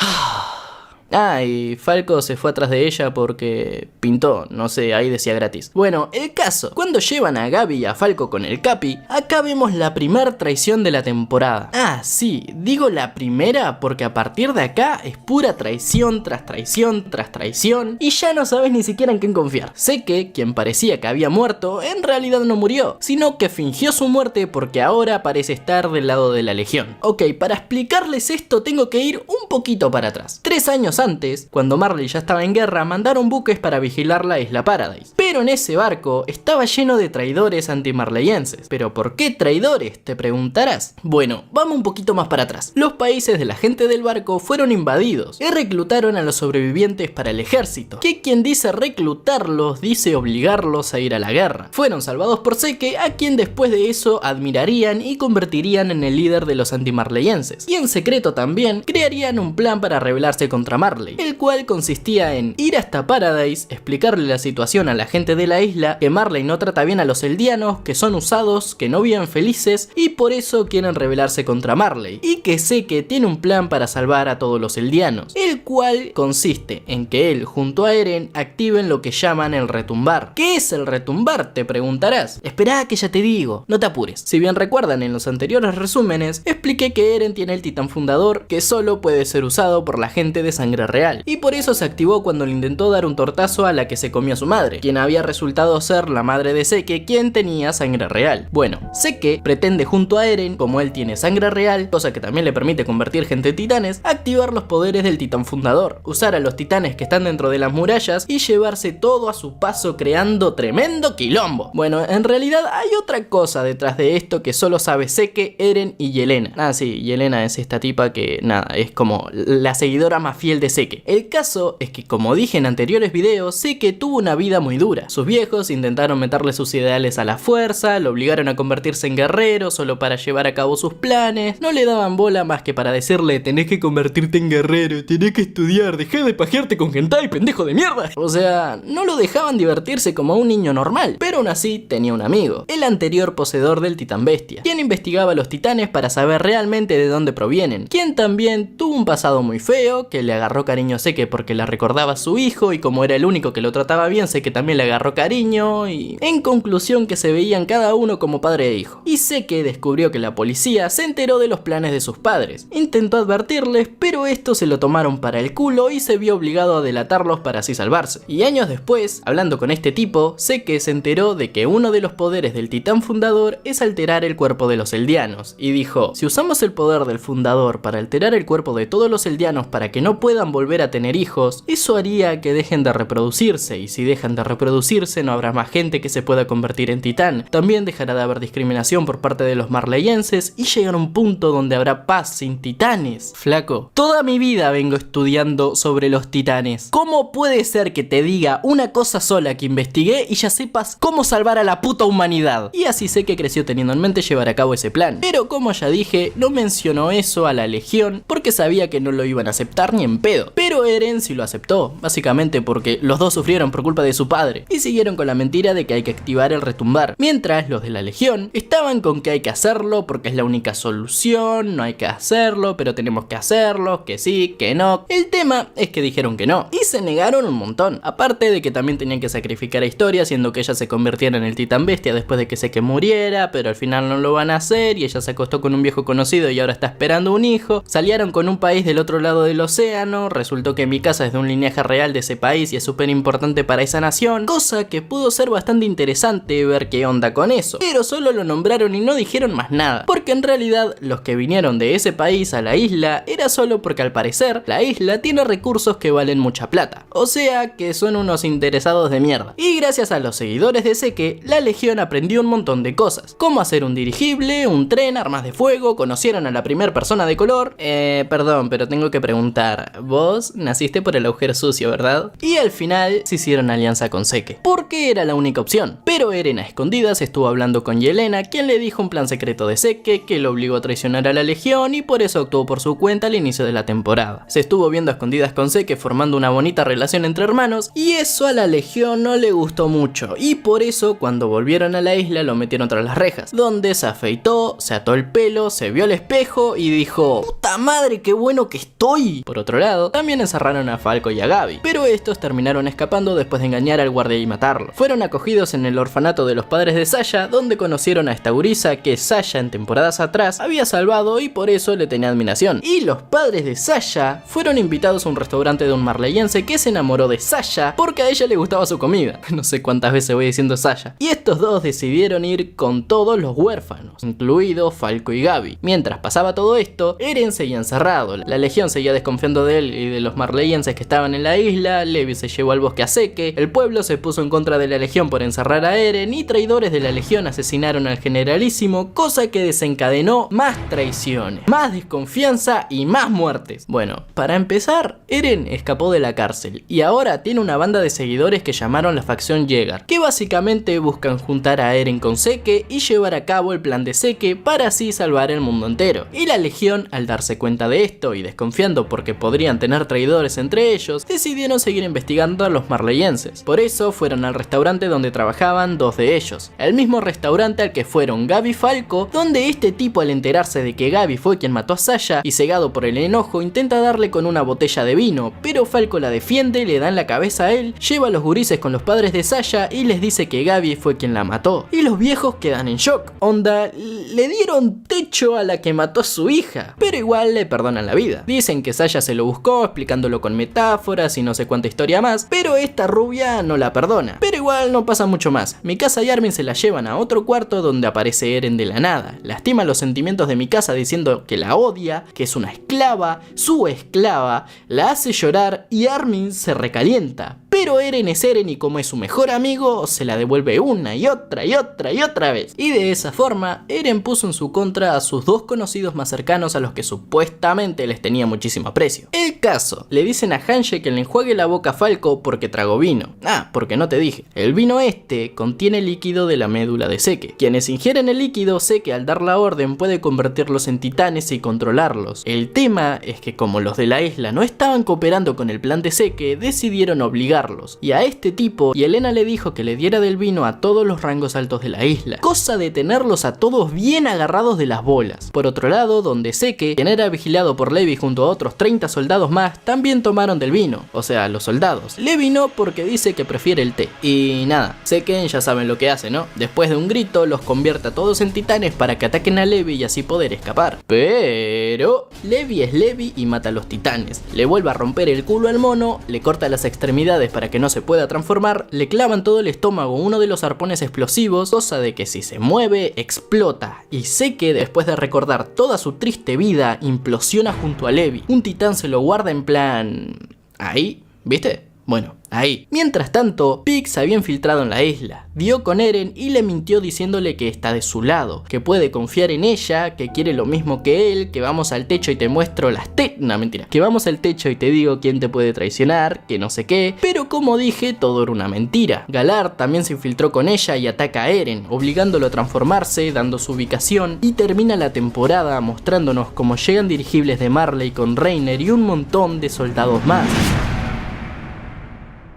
Y Falco se fue atrás de ella porque pintó, no sé, ahí decía gratis. Bueno, el caso, cuando llevan a Gabi y a Falco con el Capi, acá vemos la primer traición de la temporada. sí, digo la primera porque a partir de acá es pura traición tras traición tras traición y ya no sabes ni siquiera en quién confiar. Seke, quien parecía que había muerto, en realidad no murió, sino que fingió su muerte porque ahora parece estar del lado de la Legión. Ok, para explicarles esto tengo que ir un poquito para atrás. 3 años antes, cuando Marley ya estaba en guerra, mandaron buques para vigilar la isla Paradise. Pero en ese barco estaba lleno de traidores antimarleyenses. ¿Pero por qué traidores?, te preguntarás. Bueno, vamos un poquito más para atrás. Los países de la gente del barco fueron invadidos y reclutaron a los sobrevivientes para el ejército. Que quien dice reclutarlos, dice obligarlos a ir a la guerra. Fueron salvados por Seke, a quien después de eso admirarían y convertirían en el líder de los antimarleyenses. Y en secreto también crearían un plan para rebelarse contra Marley, el cual consistía en ir hasta Paradise, explicarle la situación a la gente de la isla, que Marley no trata bien a los eldianos, que son usados, que no viven felices y por eso quieren rebelarse contra Marley, y que Seke tiene un plan para salvar a todos los eldianos, el cual consiste en que él junto a Eren activen lo que llaman el retumbar. ¿Qué es el retumbar?, te preguntarás. Esperá que ya te digo, no te apures. Si bien recuerdan, en los anteriores resúmenes expliqué que Eren tiene el titán fundador que solo puede ser usado por la gente de sangre real, y por eso se activó cuando le intentó dar un tortazo a la que se comió a su madre, quien había resultado ser la madre de Seke, quien tenía sangre real. Bueno, Seke pretende junto a Eren, como él tiene sangre real, cosa que también le permite convertir gente en titanes, activar los poderes del titán fundador, usar a los titanes que están dentro de las murallas y llevarse todo a su paso, creando tremendo quilombo. Bueno, en realidad hay otra cosa detrás de esto que solo sabe Seke, Eren y Yelena. Ah, sí, Yelena es esta tipa que, nada, es como la seguidora más fiel de Seke. El caso es que, como dije en anteriores videos, Seke tuvo una vida muy dura. Sus viejos intentaron meterle sus ideales a la fuerza, lo obligaron a convertirse en guerrero solo para llevar a cabo sus planes, no le daban bola más que para decirle: tenés que convertirte en guerrero, tenés que estudiar, dejá de pajearte con hentai, pendejo de mierda. O sea, no lo dejaban divertirse como un niño normal, pero aún así tenía un amigo, el anterior poseedor del titán bestia, quien investigaba a los titanes para saber realmente de dónde provienen, quien también tuvo un pasado muy feo, que le agarró cariño a Seke porque la recordaba a su hijo, y como era el único que lo trataba bien, Seke también le agarró cariño, y en conclusión que se veían cada uno como padre e hijo. Y Seke descubrió que la policía se enteró de los planes de sus padres, intentó advertirles, pero estos se lo tomaron para el culo y se vio obligado a delatarlos para así salvarse. Y años después, hablando con este tipo, Seke se enteró de que uno de los poderes del titán fundador es alterar el cuerpo de los eldianos, y dijo: si usamos el poder del fundador para alterar el cuerpo de todos los eldianos para que no puedan volver a tener hijos, eso haría que dejen de reproducirse, y si dejan de reproducirse no habrá más gente que se pueda convertir en titán. También dejará de haber discriminación por parte de los marleyenses y llegará un punto donde habrá paz sin titanes. Flaco, toda mi vida vengo estudiando sobre los titanes. ¿Cómo puede ser que te diga una cosa sola que investigué y ya sepas cómo salvar a la puta humanidad? Y así Seke creció teniendo en mente llevar a cabo ese plan. Pero como ya dije, no mencionó eso a la Legión porque sabía que no lo iban a aceptar ni en pedo. Pero Eren sí lo aceptó, básicamente porque los dos sufrieron por culpa de su padre y siguieron con la mentira de que hay que activar el retumbar, mientras los de la Legión estaban con que hay que hacerlo porque es la única solución, no hay que hacerlo, pero tenemos que hacerlo, que sí, que no. El tema es que dijeron que no y se negaron un montón, aparte de que también tenían que sacrificar a Historia, siendo que ella se convirtiera en el titán bestia después de que Seke muriera, pero al final no lo van a hacer y ella se acostó con un viejo conocido y ahora está esperando un hijo. Salieron con un país del otro lado del océano, resultó que Mikasa es de un linaje real de ese país y es súper importante para esa nación, cosa que pudo ser bastante interesante ver qué onda con eso, pero solo lo nombraron y no dijeron más nada, porque en realidad los que vinieron de ese país a la isla era solo porque al parecer la isla tiene recursos que valen mucha plata, o sea que son unos interesados de mierda. Y gracias a los seguidores de Seke, la Legión aprendió un montón de cosas, como hacer un dirigible, un tren, armas de fuego, conocieron a la primera persona de color. Perdón, pero tengo que preguntar, vos naciste por el agujero sucio, ¿verdad? Y al final se hicieron alianza con Seke, porque era la única opción. Pero Eren a escondidas estuvo hablando con Yelena, quien le dijo un plan secreto de Seke que lo obligó a traicionar a la Legión y por eso actuó por su cuenta al inicio de la temporada. Se estuvo viendo a escondidas con Seke formando una bonita relación entre hermanos y eso a la Legión no le gustó mucho y por eso cuando volvieron a la isla lo metieron tras las rejas, donde se afeitó, se ató el pelo, se vio al espejo y dijo: ¡puta madre, qué bueno que estoy! Por otro lado, también encerraron a Falco y a Gaby, pero estos terminaron escapando después de engañar al guardia y matarlo. Fueron acogidos en el orfanato de los padres de Saya, donde conocieron a esta gurisa que Saya en temporadas atrás había salvado y por eso le tenía admiración. Y los padres de Sasha fueron invitados a un restaurante de un marleyense que se enamoró de Sasha porque a ella le gustaba su comida. No sé cuántas veces voy diciendo Sasha. Y estos dos decidieron ir con todos los huérfanos, incluidos Falco y Gaby. Mientras pasaba todo esto, Eren seguía encerrado. La legión seguía desconfiando de él y de los marleyenses que estaban en la isla. Levi se llevó al bosque a Zeke. El pueblo se puso en contra de la legión por encerrar a Eren y traidores de la legión asesinaron al generalísimo, cosa que desencadenó más traiciones, más desconfianza y más muertes. Bueno, para empezar, Eren escapó de la cárcel y ahora tiene una banda de seguidores que llamaron la facción Yeager, que básicamente buscan juntar a Eren con Zeke y llevar a cabo el plan de Zeke para así salvar el mundo entero. Y la legión, al darse cuenta de esto y desconfiando porque podrían tener traidores entre ellos, decidieron seguir investigando a los marleyenses. Por eso fueron al restaurante donde trabajaban dos de ellos, el mismo restaurante al que fueron Gaby y Falco, donde este tipo, al enterarse de que Gaby fue quien mató a Sasha y cegado por el enojo, intenta darle con una botella de vino, pero Falco la defiende, le da en la cabeza a él, lleva a los gurises con los padres de Sasha y les dice que Gaby fue quien la mató. Y los viejos quedan en shock. Onda, le dieron techo a la que mató a su hija, pero igual le perdonan la vida. Dicen que Sasha se lo buscó, explicándolo con metáforas y no sé cuánta historia más, pero esta rubia no la perdona. Pero igual no pasa mucho más. Mikasa y Armin se la llevan a otro cuarto donde aparece Eren de la nada. Lastima los sentimientos de Mikasa diciendo que la odia, que es una esclava, su esclava, la hace llorar y Armin se recalienta. Pero Eren es Eren y como es su mejor amigo, se la devuelve una y otra y otra y otra vez. Y de esa forma, Eren puso en su contra a sus dos conocidos más cercanos a los que supuestamente les tenía muchísimo aprecio. El caso, le dicen a Hanji que le enjuague la boca a Falco porque tragó vino. Ah, porque no te dije. El vino este contiene líquido de la médula de Zeke. Quienes ingieren el líquido, Zeke al dar la orden puede convertirlos en titanes y controlarlos. El tema es que como los de la isla no estaban cooperando con el plan de Zeke, decidieron obligarlos. Y a este tipo, y Elena le dijo que le diera del vino a todos los rangos altos de la isla, cosa de tenerlos a todos bien agarrados de las bolas. Por otro lado, donde Zeke, quien era vigilado por Levi junto a otros 30 soldados más, también tomaron del vino, o sea, los soldados. Levi no, porque dice que prefiere el té. Y nada, Zeke ya saben lo que hace, ¿no? Después de un grito, los convierte a todos en titanes para que ataquen a Levi y así poder escapar. Pero Levi es Levi y mata a los titanes. Le vuelve a romper el culo al mono, le corta las extremidades para que no se pueda transformar, le clavan todo el estómago uno de los arpones explosivos, cosa de que si se mueve, explota. Y Zeke, después de recordar toda su triste vida, implosiona junto a Levi. Un titán se lo guarda en plan... ahí, ¿viste? Bueno, ahí. Mientras tanto, Pig se había infiltrado en la isla, dio con Eren y le mintió diciéndole que está de su lado, que puede confiar en ella, que quiere lo mismo que él, que vamos al techo y te muestro las no, mentira, que vamos al techo y te digo quién te puede traicionar, que no sé qué, pero como dije, todo era una mentira. Galar también se infiltró con ella y ataca a Eren, obligándolo a transformarse, dando su ubicación, y termina la temporada mostrándonos cómo llegan dirigibles de Marley con Reiner y un montón de soldados más.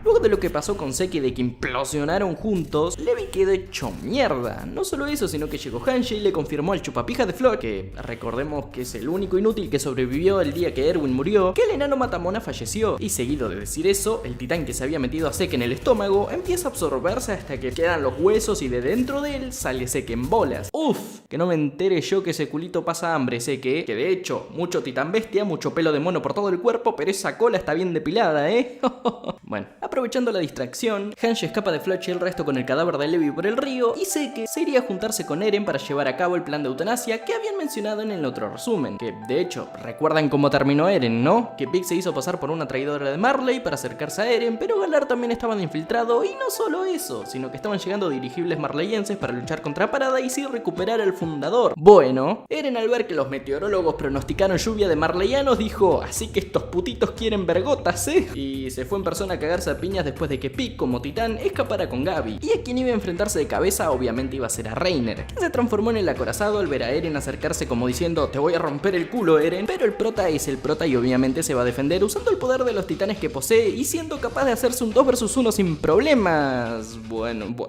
Luego de lo que pasó con Zeke de que implosionaron juntos, Levi quedó hecho mierda. No solo eso, sino que llegó Hanji y le confirmó al chupapija de Flock, que recordemos que es el único inútil que sobrevivió el día que Erwin murió, que el enano Matamona falleció. Y seguido de decir eso, el titán que se había metido a Zeke en el estómago empieza a absorberse hasta que quedan los huesos y de dentro de él sale Zeke en bolas. Uf, que no me entere yo que ese culito pasa hambre, Zeke, que de hecho, mucho titán bestia, mucho pelo de mono por todo el cuerpo, pero esa cola está bien depilada, Bueno, aprovechando la distracción, Hanji escapa de Floch y el resto con el cadáver de Levi por el río y Zeke se iría a juntarse con Eren para llevar a cabo el plan de eutanasia que habían mencionado en el otro resumen, que de hecho, recuerdan cómo terminó Eren, ¿no? Que Pig se hizo pasar por una traidora de Marley para acercarse a Eren, pero Galar también estaba infiltrado y no solo eso, sino que estaban llegando dirigibles marleyenses para luchar contra Paradise y recuperar al fundador. Bueno, Eren al ver que los meteorólogos pronosticaron lluvia de marleyanos dijo, así que estos putitos quieren vergotas, y se fue en persona a cagarse a piñas después de que Pig, como titán, escapara con Gaby. Y a quien iba a enfrentarse de cabeza obviamente iba a ser a Reiner, quien se transformó en el acorazado al ver a Eren acercarse como diciendo, te voy a romper el culo, Eren. Pero el prota es el prota y obviamente se va a defender usando el poder de los titanes que posee y siendo capaz de hacerse un 2 vs 1 sin problemas. Bueno.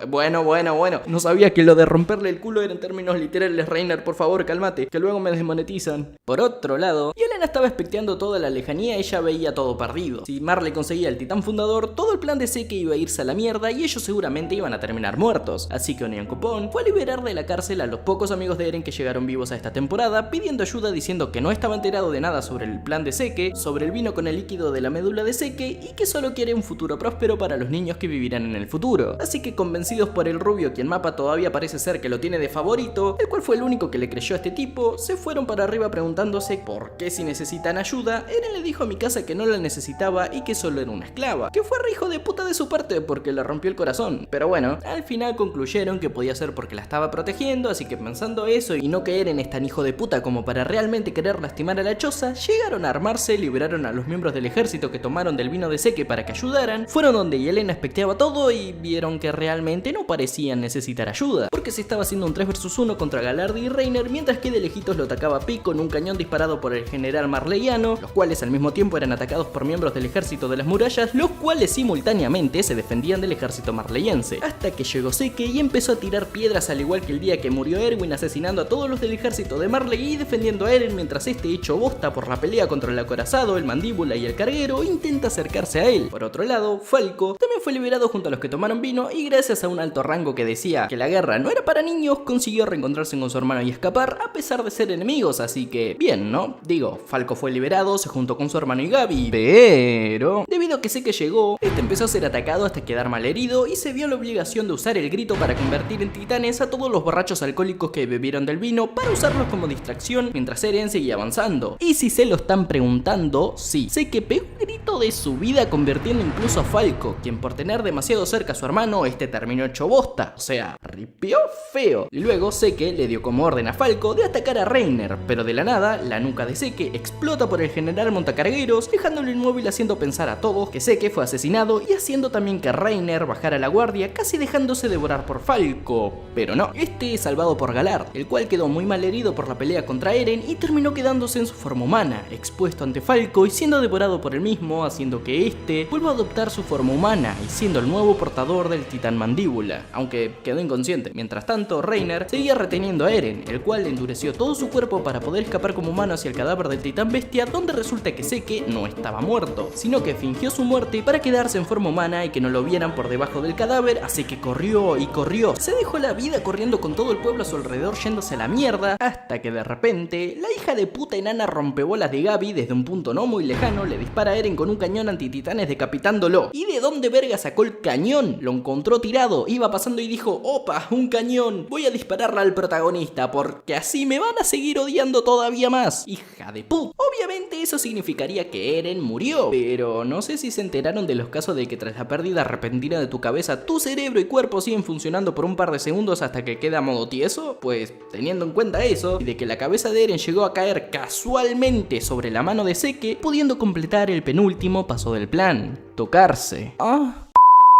No sabía que lo de romperle el culo era en términos literales, Reiner, por favor, cálmate, que luego me desmonetizan. Por otro lado, Yelena estaba especteando toda la lejanía, ella veía todo perdido. Si Marley conseguía el titán fundador, todo el plan de Seke iba a irse a la mierda y ellos seguramente iban a terminar muertos. Así que Onyankopon fue a liberar de la cárcel a los pocos amigos de Eren que llegaron vivos a esta temporada, pidiendo ayuda diciendo que no estaba enterado de nada sobre el plan de Seke, sobre el vino con el líquido de la médula de Seke y que solo quiere un futuro próspero para los niños que vivirán en el futuro. Así que convencidos por el rubio, quien Mappa todavía parece ser que lo tiene de favorito, el cual fue el único que le creyó a este tipo, se fueron para arriba preguntándose por qué si necesitan ayuda. Eren le dijo a Mikasa que no la necesitaba y que solo era una esclava, que fue re hijo de puta de su parte porque le rompió el corazón. Pero bueno, al final concluyeron que podía ser porque la estaba protegiendo, así que pensando eso y no que Eren es tan hijo de puta como para realmente querer lastimar a la choza, llegaron a armarse, liberaron a los miembros del ejército que tomaron del vino de Seke para que ayudaran, fueron donde Yelena inspecteaba todo y vieron que realmente no parecían necesitar ayuda, porque se estaba haciendo un 3 vs 1 contra Galardi y Reiner, mientras que de lejitos lo atacaba Pieck con un cañón disparado por el general marleyano, los cuales al mismo tiempo eran atacados por miembros del ejército de las murallas, los cuales simultáneamente se defendían del ejército marleyense, hasta que llegó Seke y empezó a tirar piedras al igual que el día que murió Erwin, asesinando a todos los del ejército de Marley y defendiendo a Eren mientras este, hecho bosta por la pelea contra el acorazado, el mandíbula y el carguero, intenta acercarse a él. Por otro lado, Falco también fue liberado junto a los que tomaron vino y gracias a un alto rango que decía que la guerra no era para niños, consiguió reencontrarse con su hermano y escapar a pesar de ser enemigos, así que bien, ¿no? Digo, Falco fue liberado, se juntó con su hermano y Gaby, pero debido a que Seke llegó, este empezó a ser atacado hasta quedar malherido y se vio la obligación de usar el grito para convertir en titanes a todos los borrachos alcohólicos que bebieron del vino para usarlos como distracción mientras Eren seguía avanzando. Y si se lo están preguntando, sí, Seke pegó un grito de su vida convirtiendo incluso a Falco, quien por tener demasiado cerca a su hermano, este terminó hecho bosta, o sea, ripió feo. Y luego Seke le dio como orden a Falco de atacar a Reiner, pero de la nada, la nuca de Seke explota por el general montacargueros, dejándolo inmóvil haciendo pensar a todos que Seke fue asesinado y haciendo también que Reiner bajara la guardia, casi dejándose devorar por Falco. Pero no, este es salvado por Galard, el cual quedó muy mal herido por la pelea contra Eren y terminó quedándose en su forma humana, expuesto ante Falco y siendo devorado por él mismo, haciendo que este vuelva a adoptar su forma humana y siendo el nuevo portador del titán mandíbula, aunque quedó inconsciente. Mientras tanto, Reiner seguía reteniendo a Eren, el cual endureció todo su cuerpo para poder escapar como humano hacia el cadáver del titán bestia, donde resulta que Seke no estaba muerto, sino que fingió su muerte para quedarse en forma humana y que no lo vieran por debajo del cadáver, así que corrió y corrió, se dejó la vida corriendo con todo el pueblo a su alrededor yéndose a la mierda, hasta que de repente, la hija de puta enana rompebolas de Gaby desde un punto no muy lejano le dispara a Eren con un cañón antititanes decapitándolo. ¿Y de dónde verga sacó el cañón? Lo encontró tirado, iba pasando y dijo: opa, un cañón, voy a dispararle al protagonista porque así me van a seguir odiando todavía más. Hija de puta. Obviamente eso significaría que Eren murió, pero no sé si se enteraron de los casos de que tras la pérdida repentina de tu cabeza, tu cerebro y cuerpo siguen funcionando por un par de segundos hasta que queda a modo tieso. Pues teniendo en cuenta eso y de que la cabeza de Eren llegó a caer casualmente sobre la mano de Seke, pudiendo completar el penúltimo paso del plan: tocarse.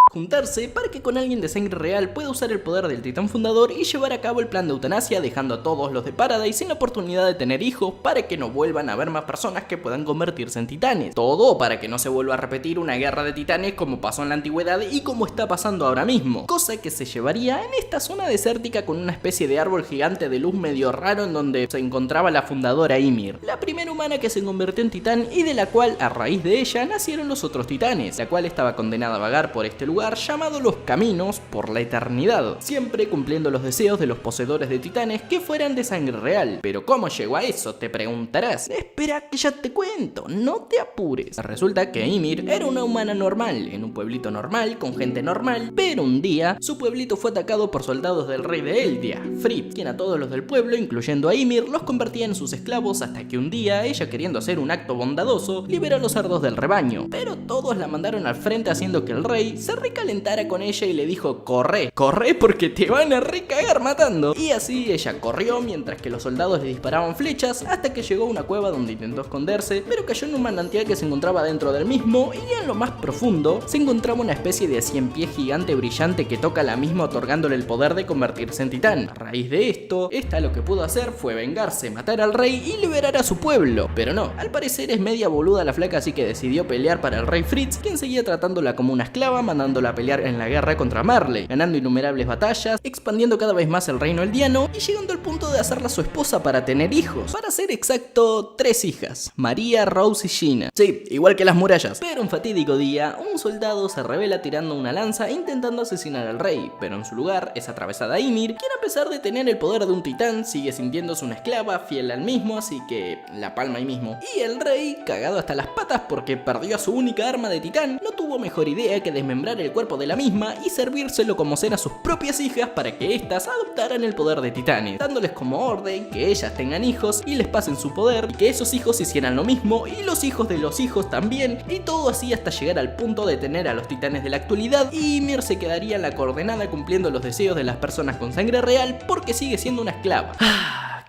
Juntarse para que con alguien de sangre real pueda usar el poder del titán fundador y llevar a cabo el plan de eutanasia, dejando a todos los de Paradise sin la oportunidad de tener hijos para que no vuelvan a haber más personas que puedan convertirse en titanes. Todo para que no se vuelva a repetir una guerra de titanes como pasó en la antigüedad y como está pasando ahora mismo, cosa que se llevaría en esta zona desértica con una especie de árbol gigante de luz medio raro en donde se encontraba la fundadora Ymir, la primera humana que se convirtió en titán y de la cual a raíz de ella nacieron los otros titanes, la cual estaba condenada a vagar por este lugar llamado Los Caminos por la eternidad, siempre cumpliendo los deseos de los poseedores de titanes que fueran de sangre real. Pero ¿cómo llegó a eso? Te preguntarás. Espera que ya te cuento, no te apures. Resulta que Ymir era una humana normal, en un pueblito normal, con gente normal, pero un día su pueblito fue atacado por soldados del rey de Eldia, Frith, quien a todos los del pueblo, incluyendo a Ymir, los convertía en sus esclavos hasta que un día, ella queriendo hacer un acto bondadoso, liberó a los cerdos del rebaño, pero todos la mandaron al frente haciendo que el rey se recalentara con ella y le dijo: corre porque te van a recagar matando. Y así ella corrió mientras que los soldados le disparaban flechas hasta que llegó a una cueva donde intentó esconderse, pero cayó en un manantial que se encontraba dentro del mismo y en lo más profundo se encontraba una especie de 100 pies gigante brillante que toca la misma otorgándole el poder de convertirse en titán. A raíz de esto, esta lo que pudo hacer fue vengarse, matar al rey y liberar a su pueblo, pero no, al parecer es media boluda la flaca, así que decidió pelear para el rey Fritz, quien seguía tratándola como una esclava, mandando llevándolo a pelear en la guerra contra Marley, ganando innumerables batallas, expandiendo cada vez más el reino eldiano y llegando al punto de hacerla su esposa para tener hijos. Para ser exacto, 3 hijas: María, Rose y Gina. Sí, igual que las murallas. Pero un fatídico día, un soldado se revela tirando una lanza e intentando asesinar al rey, pero en su lugar es atravesada Ymir, quien a pesar de tener el poder de un titán, sigue sintiéndose una esclava fiel al mismo, así que la palma ahí mismo. Y el rey, cagado hasta las patas porque perdió a su única arma de titán, no tuvo mejor idea que desmembrar el cuerpo de la misma y servírselo como cena a sus propias hijas para que éstas adoptaran el poder de titanes, dándoles como orden que ellas tengan hijos y les pasen su poder, y que esos hijos hicieran lo mismo y los hijos de los hijos también, y todo así hasta llegar al punto de tener a los titanes de la actualidad, y Ymir se quedaría en la coordenada cumpliendo los deseos de las personas con sangre real porque sigue siendo una esclava.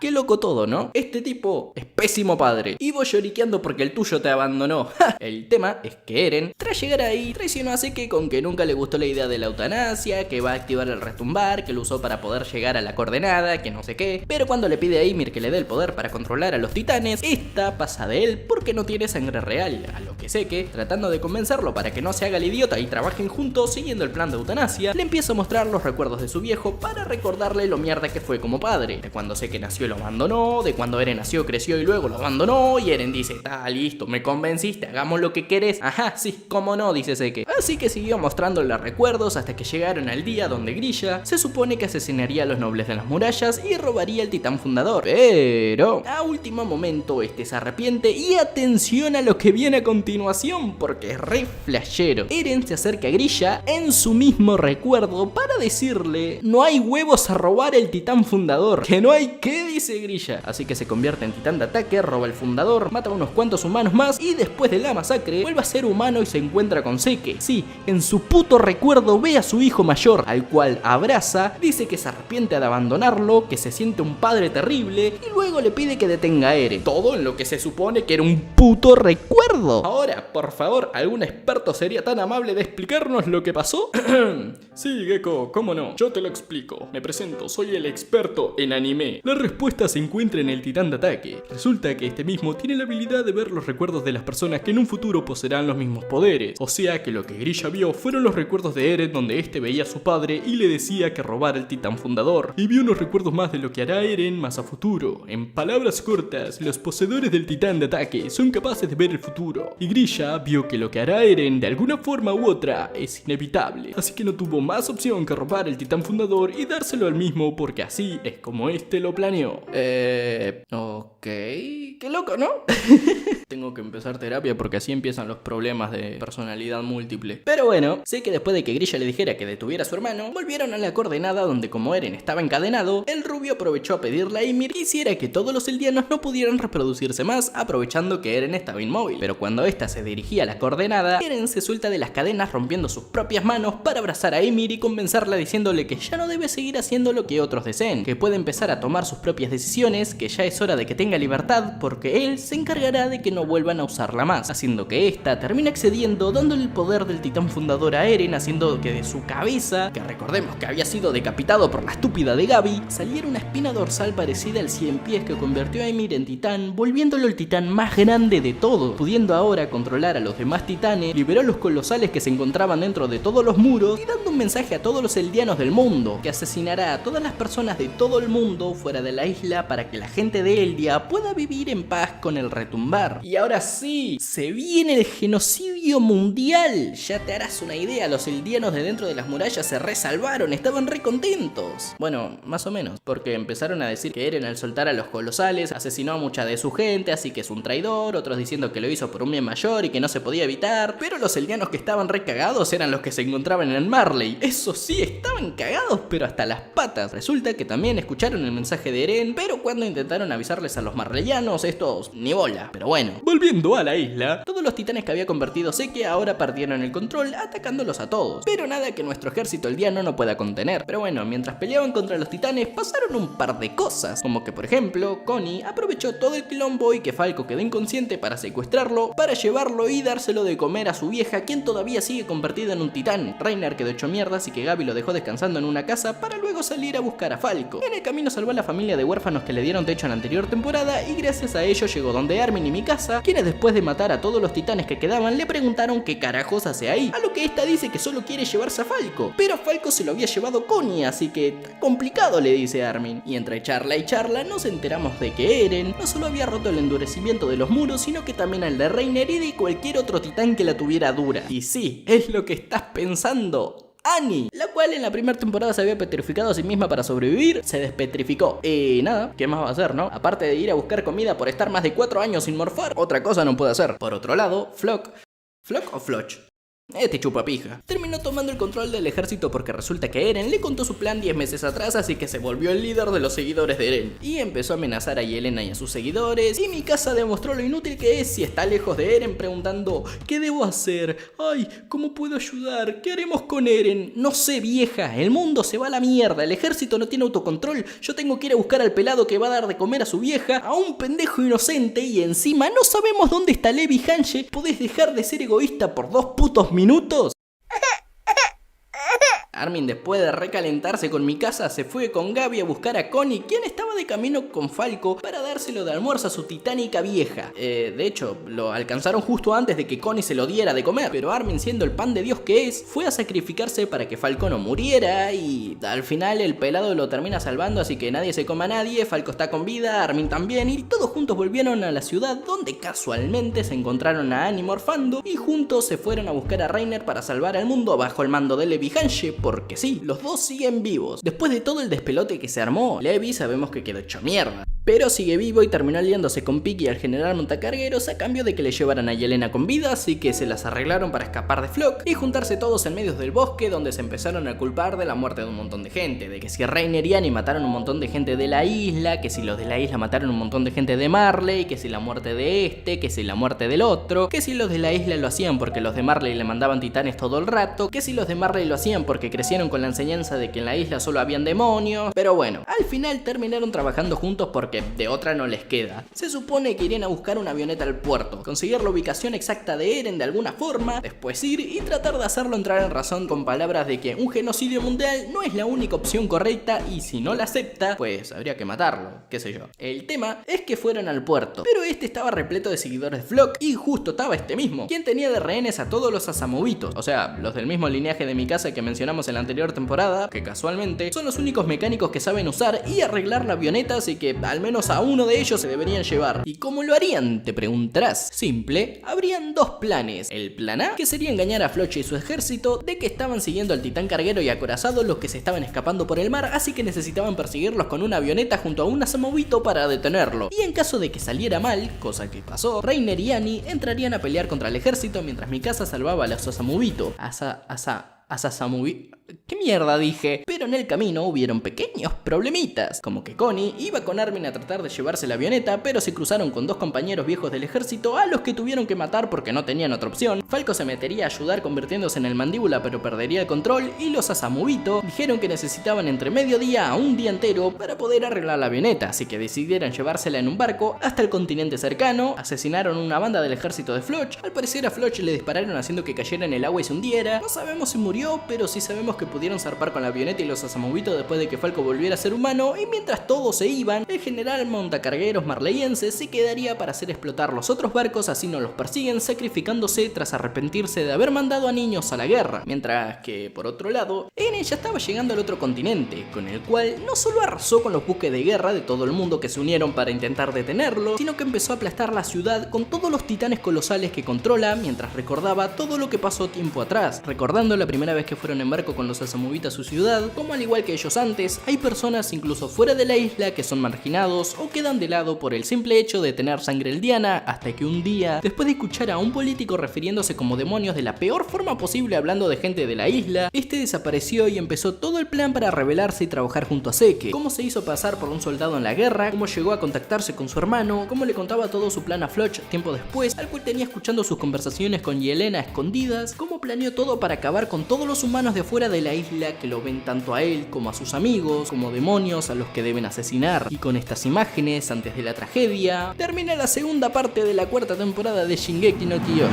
Qué loco todo, ¿no? Este tipo es pésimo padre. Y vos lloriqueando porque el tuyo te abandonó. El tema es que Eren, tras llegar ahí, traicionó a Zeke con que nunca le gustó la idea de la eutanasia, que va a activar el retumbar, que lo usó para poder llegar a la coordenada, que no sé qué. Pero cuando le pide a Ymir que le dé el poder para controlar a los titanes, esta pasa de él porque no tiene sangre real. A lo que Zeke, tratando de convencerlo para que no se haga el idiota y trabajen juntos siguiendo el plan de eutanasia, le empieza a mostrar los recuerdos de su viejo para recordarle lo mierda que fue como padre. De cuando Zeke nació lo abandonó, de cuando Eren nació, creció y luego lo abandonó, y Eren dice: está listo, me convenciste, hagamos lo que querés. Ajá, sí, cómo no, dice Zeke. Así que siguió mostrándole recuerdos hasta que llegaron al día donde Grisha se supone que asesinaría a los nobles de las murallas y robaría el titán fundador. Pero a último momento este se arrepiente, y atención a lo que viene a continuación porque es re flashero. Eren se acerca a Grisha en su mismo recuerdo para decirle: no hay huevos a robar el titán fundador. ¿Que no hay qué? Dice Grisha. Así que se convierte en titán de ataque, roba el fundador, mata a unos cuantos humanos más y después de la masacre vuelve a ser humano y se encuentra con Zeke. Sí, en su puto recuerdo ve a su hijo mayor, al cual abraza, dice que se arrepiente de abandonarlo, que se siente un padre terrible y luego le pide que detenga a Eren. Todo en lo que se supone que era un puto recuerdo. Ahora, por favor, ¿algún experto sería tan amable de explicarnos lo que pasó? Sí, Gecko, cómo no, yo te lo explico. Me presento, soy el experto en anime. La respuesta se encuentra en el titán de ataque. Resulta que este mismo tiene la habilidad de ver los recuerdos de las personas que en un futuro poseerán los mismos poderes. O sea que lo que Grisha vio fueron los recuerdos de Eren, donde este veía a su padre y le decía que robara el titán fundador. Y vio unos recuerdos más de lo que hará Eren más a futuro. En palabras cortas, los poseedores del titán de ataque son capaces de ver el futuro. Y Grisha vio que lo que hará Eren de alguna forma u otra es inevitable. Así que no tuvo más opción que robar el titán fundador y dárselo al mismo, porque así es como este lo planeó. Ok, qué loco, ¿no? Tengo que empezar terapia porque así empiezan los problemas de personalidad múltiple. Pero bueno, sé que después de que Grisha le dijera que detuviera a su hermano, volvieron a la coordenada donde, como Eren estaba encadenado, el rubio aprovechó a pedirle a Ymir que hiciera que todos los eldianos no pudieran reproducirse más, aprovechando que Eren estaba inmóvil. Pero cuando esta se dirigía a la coordenada, Eren se suelta de las cadenas rompiendo sus propias manos para abrazar a Ymir y convencerla diciéndole que ya no debe seguir haciendo lo que otros deseen, que puede empezar a tomar sus propias decisiones, que ya es hora de que tenga libertad porque él se encargará de que no vuelvan a usarla más, haciendo que esta termine accediendo, dándole el poder del titán fundador a Eren, haciendo que de su cabeza, que recordemos que había sido decapitado por la estúpida de Gaby, saliera una espina dorsal parecida al 100 pies que convirtió a Ymir en titán, volviéndolo el titán más grande de todos, pudiendo ahora controlar a los demás titanes, liberó a los colosales que se encontraban dentro de todos los muros y dando un mensaje a todos los eldianos del mundo, que asesinará a todas las personas de todo el mundo fuera de la isla para que la gente de Eldia pueda vivir en paz con el retumbar. Y ahora sí, se viene el genocidio mundial. Ya te harás una idea, los eldianos de dentro de las murallas se resalvaron, estaban re contentos. Bueno, más o menos, porque empezaron a decir que Eren al soltar a los colosales asesinó a mucha de su gente, así que es un traidor, otros diciendo que lo hizo por un bien mayor y que no se podía evitar, pero los eldianos que estaban re cagados eran los que se encontraban en Marley. Eso sí, estaban cagados, pero hasta las patas. Resulta que también escucharon el mensaje de Eren, pero cuando intentaron avisarles a los marleyanos, estos ni bola. Pero bueno, volviendo a la isla, todos los titanes que había convertido Zeke ahora perdieron el control, atacándolos a todos. Pero nada que nuestro ejército eldiano no pueda contener. Pero bueno, mientras peleaban contra los titanes pasaron un par de cosas, como que por ejemplo, Connie aprovechó todo el quilombo y que Falco quedó inconsciente para secuestrarlo, para llevarlo y dárselo de comer a su vieja, quien todavía sigue convertida en un titán. Reiner quedó hecho mierdas y que Gaby lo dejó descansando en una casa para luego salir a buscar a Falco. En el camino salvó a la familia de huérfanos que le dieron techo en la anterior temporada y gracias a ello llegó donde Armin y Mikasa, quienes después de matar a todos los titanes que quedaban le preguntaron qué carajos hace ahí, a lo que esta dice que solo quiere llevarse a Falco, pero a Falco se lo había llevado Connie, así que está complicado, le dice Armin. Y entre charla y charla nos enteramos de que Eren no solo había roto el endurecimiento de los muros, sino que también el de Reiner y de cualquier otro titán que la tuviera dura. Y sí, es lo que estás pensando. Annie, la cual en la primera temporada se había petrificado a sí misma para sobrevivir, se despetrificó. Y nada, ¿qué más va a hacer, no? Aparte de ir a buscar comida por estar más de 4 años sin morfar, otra cosa no puede hacer. Por otro lado, ¿Floch o Floch? Este chupapija terminó tomando el control del ejército porque resulta que Eren le contó su plan 10 meses atrás, así que se volvió el líder de los seguidores de Eren y empezó a amenazar a Yelena y a sus seguidores. Y Mikasa demostró lo inútil que es si está lejos de Eren, preguntando ¿qué debo hacer? Ay, ¿cómo puedo ayudar? ¿Qué haremos con Eren? No sé, vieja, el mundo se va a la mierda, el ejército no tiene autocontrol, yo tengo que ir a buscar al pelado que va a dar de comer a su vieja, a un pendejo inocente, y encima no sabemos dónde está Levi Hanche. ¿Podés dejar de ser egoísta por 2 putos minutos? Armin, después de recalentarse con Mikasa, se fue con Gaby a buscar a Connie, quien estaba de camino con Falco para dárselo de almuerzo a su titánica vieja. De hecho, lo alcanzaron justo antes de que Connie se lo diera de comer, pero Armin, siendo el pan de Dios que es, fue a sacrificarse para que Falco no muriera y al final el pelado lo termina salvando, así que nadie se come a nadie, Falco está con vida, Armin también, y todos juntos volvieron a la ciudad donde casualmente se encontraron a Annie morfando y juntos se fueron a buscar a Reiner para salvar al mundo bajo el mando de Levi Hanche, porque sí, los dos siguen vivos. Después de todo el despelote que se armó, Levi sabemos que quedó hecho mierda, pero sigue vivo y terminó aliándose con Pike y al general montacargueros a cambio de que le llevaran a Yelena con vida, así que se las arreglaron para escapar de Floch y juntarse todos en medio del bosque, donde se empezaron a culpar de la muerte de un montón de gente, de que si Reiner y Annie mataron un montón de gente de la isla, que si los de la isla mataron un montón de gente de Marley, que si la muerte de este, que si la muerte del otro, que si los de la isla lo hacían porque los de Marley le mandaban titanes todo el rato, que si los de Marley lo hacían porque crecieron con la enseñanza de que en la isla solo habían demonios. Pero bueno, al final terminaron trabajando juntos porque de otra no les queda. Se supone que irían a buscar una avioneta al puerto, conseguir la ubicación exacta de Eren de alguna forma, después ir y tratar de hacerlo entrar en razón con palabras de que un genocidio mundial no es la única opción correcta y si no la acepta, pues habría que matarlo, qué sé yo. El tema es que fueron al puerto, pero este estaba repleto de seguidores de Floch y justo estaba este mismo, quien tenía de rehenes a todos los Asamovitos, o sea, los del mismo linaje de Mikasa que mencionamos en la anterior temporada, que casualmente son los únicos mecánicos que saben usar y arreglar la avioneta, así que al menos a uno de ellos se deberían llevar. ¿Y cómo lo harían? Te preguntarás. Simple, habrían dos planes. El plan A, que sería engañar a Floch y su ejército de que estaban siguiendo al titán carguero y acorazado los que se estaban escapando por el mar, así que necesitaban perseguirlos con una avioneta junto a un Asamovito para detenerlo. Y en caso de que saliera mal, cosa que pasó, Reiner y Annie entrarían a pelear contra el ejército mientras Mikasa salvaba a los Asamovito. ¿Qué mierda dije? Pero en el camino hubieron pequeños problemitas, como que Connie iba con Armin a tratar de llevarse la avioneta, pero se cruzaron con 2 compañeros viejos del ejército a los que tuvieron que matar porque no tenían otra opción. Falco se metería a ayudar convirtiéndose en el mandíbula, pero perdería el control, y los Asamubito dijeron que necesitaban entre mediodía a un día entero para poder arreglar la avioneta, así que decidieron llevársela en un barco hasta el continente cercano. Asesinaron una banda del ejército de Floch. Al parecer a Floch le dispararon haciendo que cayera en el agua y se hundiera. No sabemos si murió, pero sí sabemos que pudieron zarpar con la avioneta y los Asamovitos después de que Falco volviera a ser humano, y mientras todos se iban, el general montacargueros marleyense se quedaría para hacer explotar los otros barcos, así no los persiguen, sacrificándose tras arrepentirse de haber mandado a niños a la guerra. Mientras que, por otro lado, Eren ya estaba llegando al otro continente, con el cual no solo arrasó con los buques de guerra de todo el mundo que se unieron para intentar detenerlo, sino que empezó a aplastar la ciudad con todos los titanes colosales que controla, mientras recordaba todo lo que pasó tiempo atrás, recordando la primera vez que fueron en barco con los Asamovitos a su ciudad, como al igual que ellos antes, hay personas incluso fuera de la isla que son marginados o quedan de lado por el simple hecho de tener sangre eldiana, hasta que un día, después de escuchar a un político refiriéndose como demonios de la peor forma posible hablando de gente de la isla, este desapareció y empezó todo el plan para rebelarse y trabajar junto a Zeke, cómo se hizo pasar por un soldado en la guerra, cómo llegó a contactarse con su hermano, cómo le contaba todo su plan a Floch tiempo después, al cual tenía escuchando sus conversaciones con Yelena a escondidas, cómo planeó todo para acabar con todos los humanos de fuera de la isla que lo ven tanto a él como a sus amigos como demonios a los que deben asesinar. Y con estas imágenes, antes de la tragedia, termina la segunda parte de la 4ª temporada de Shingeki no Kyojin.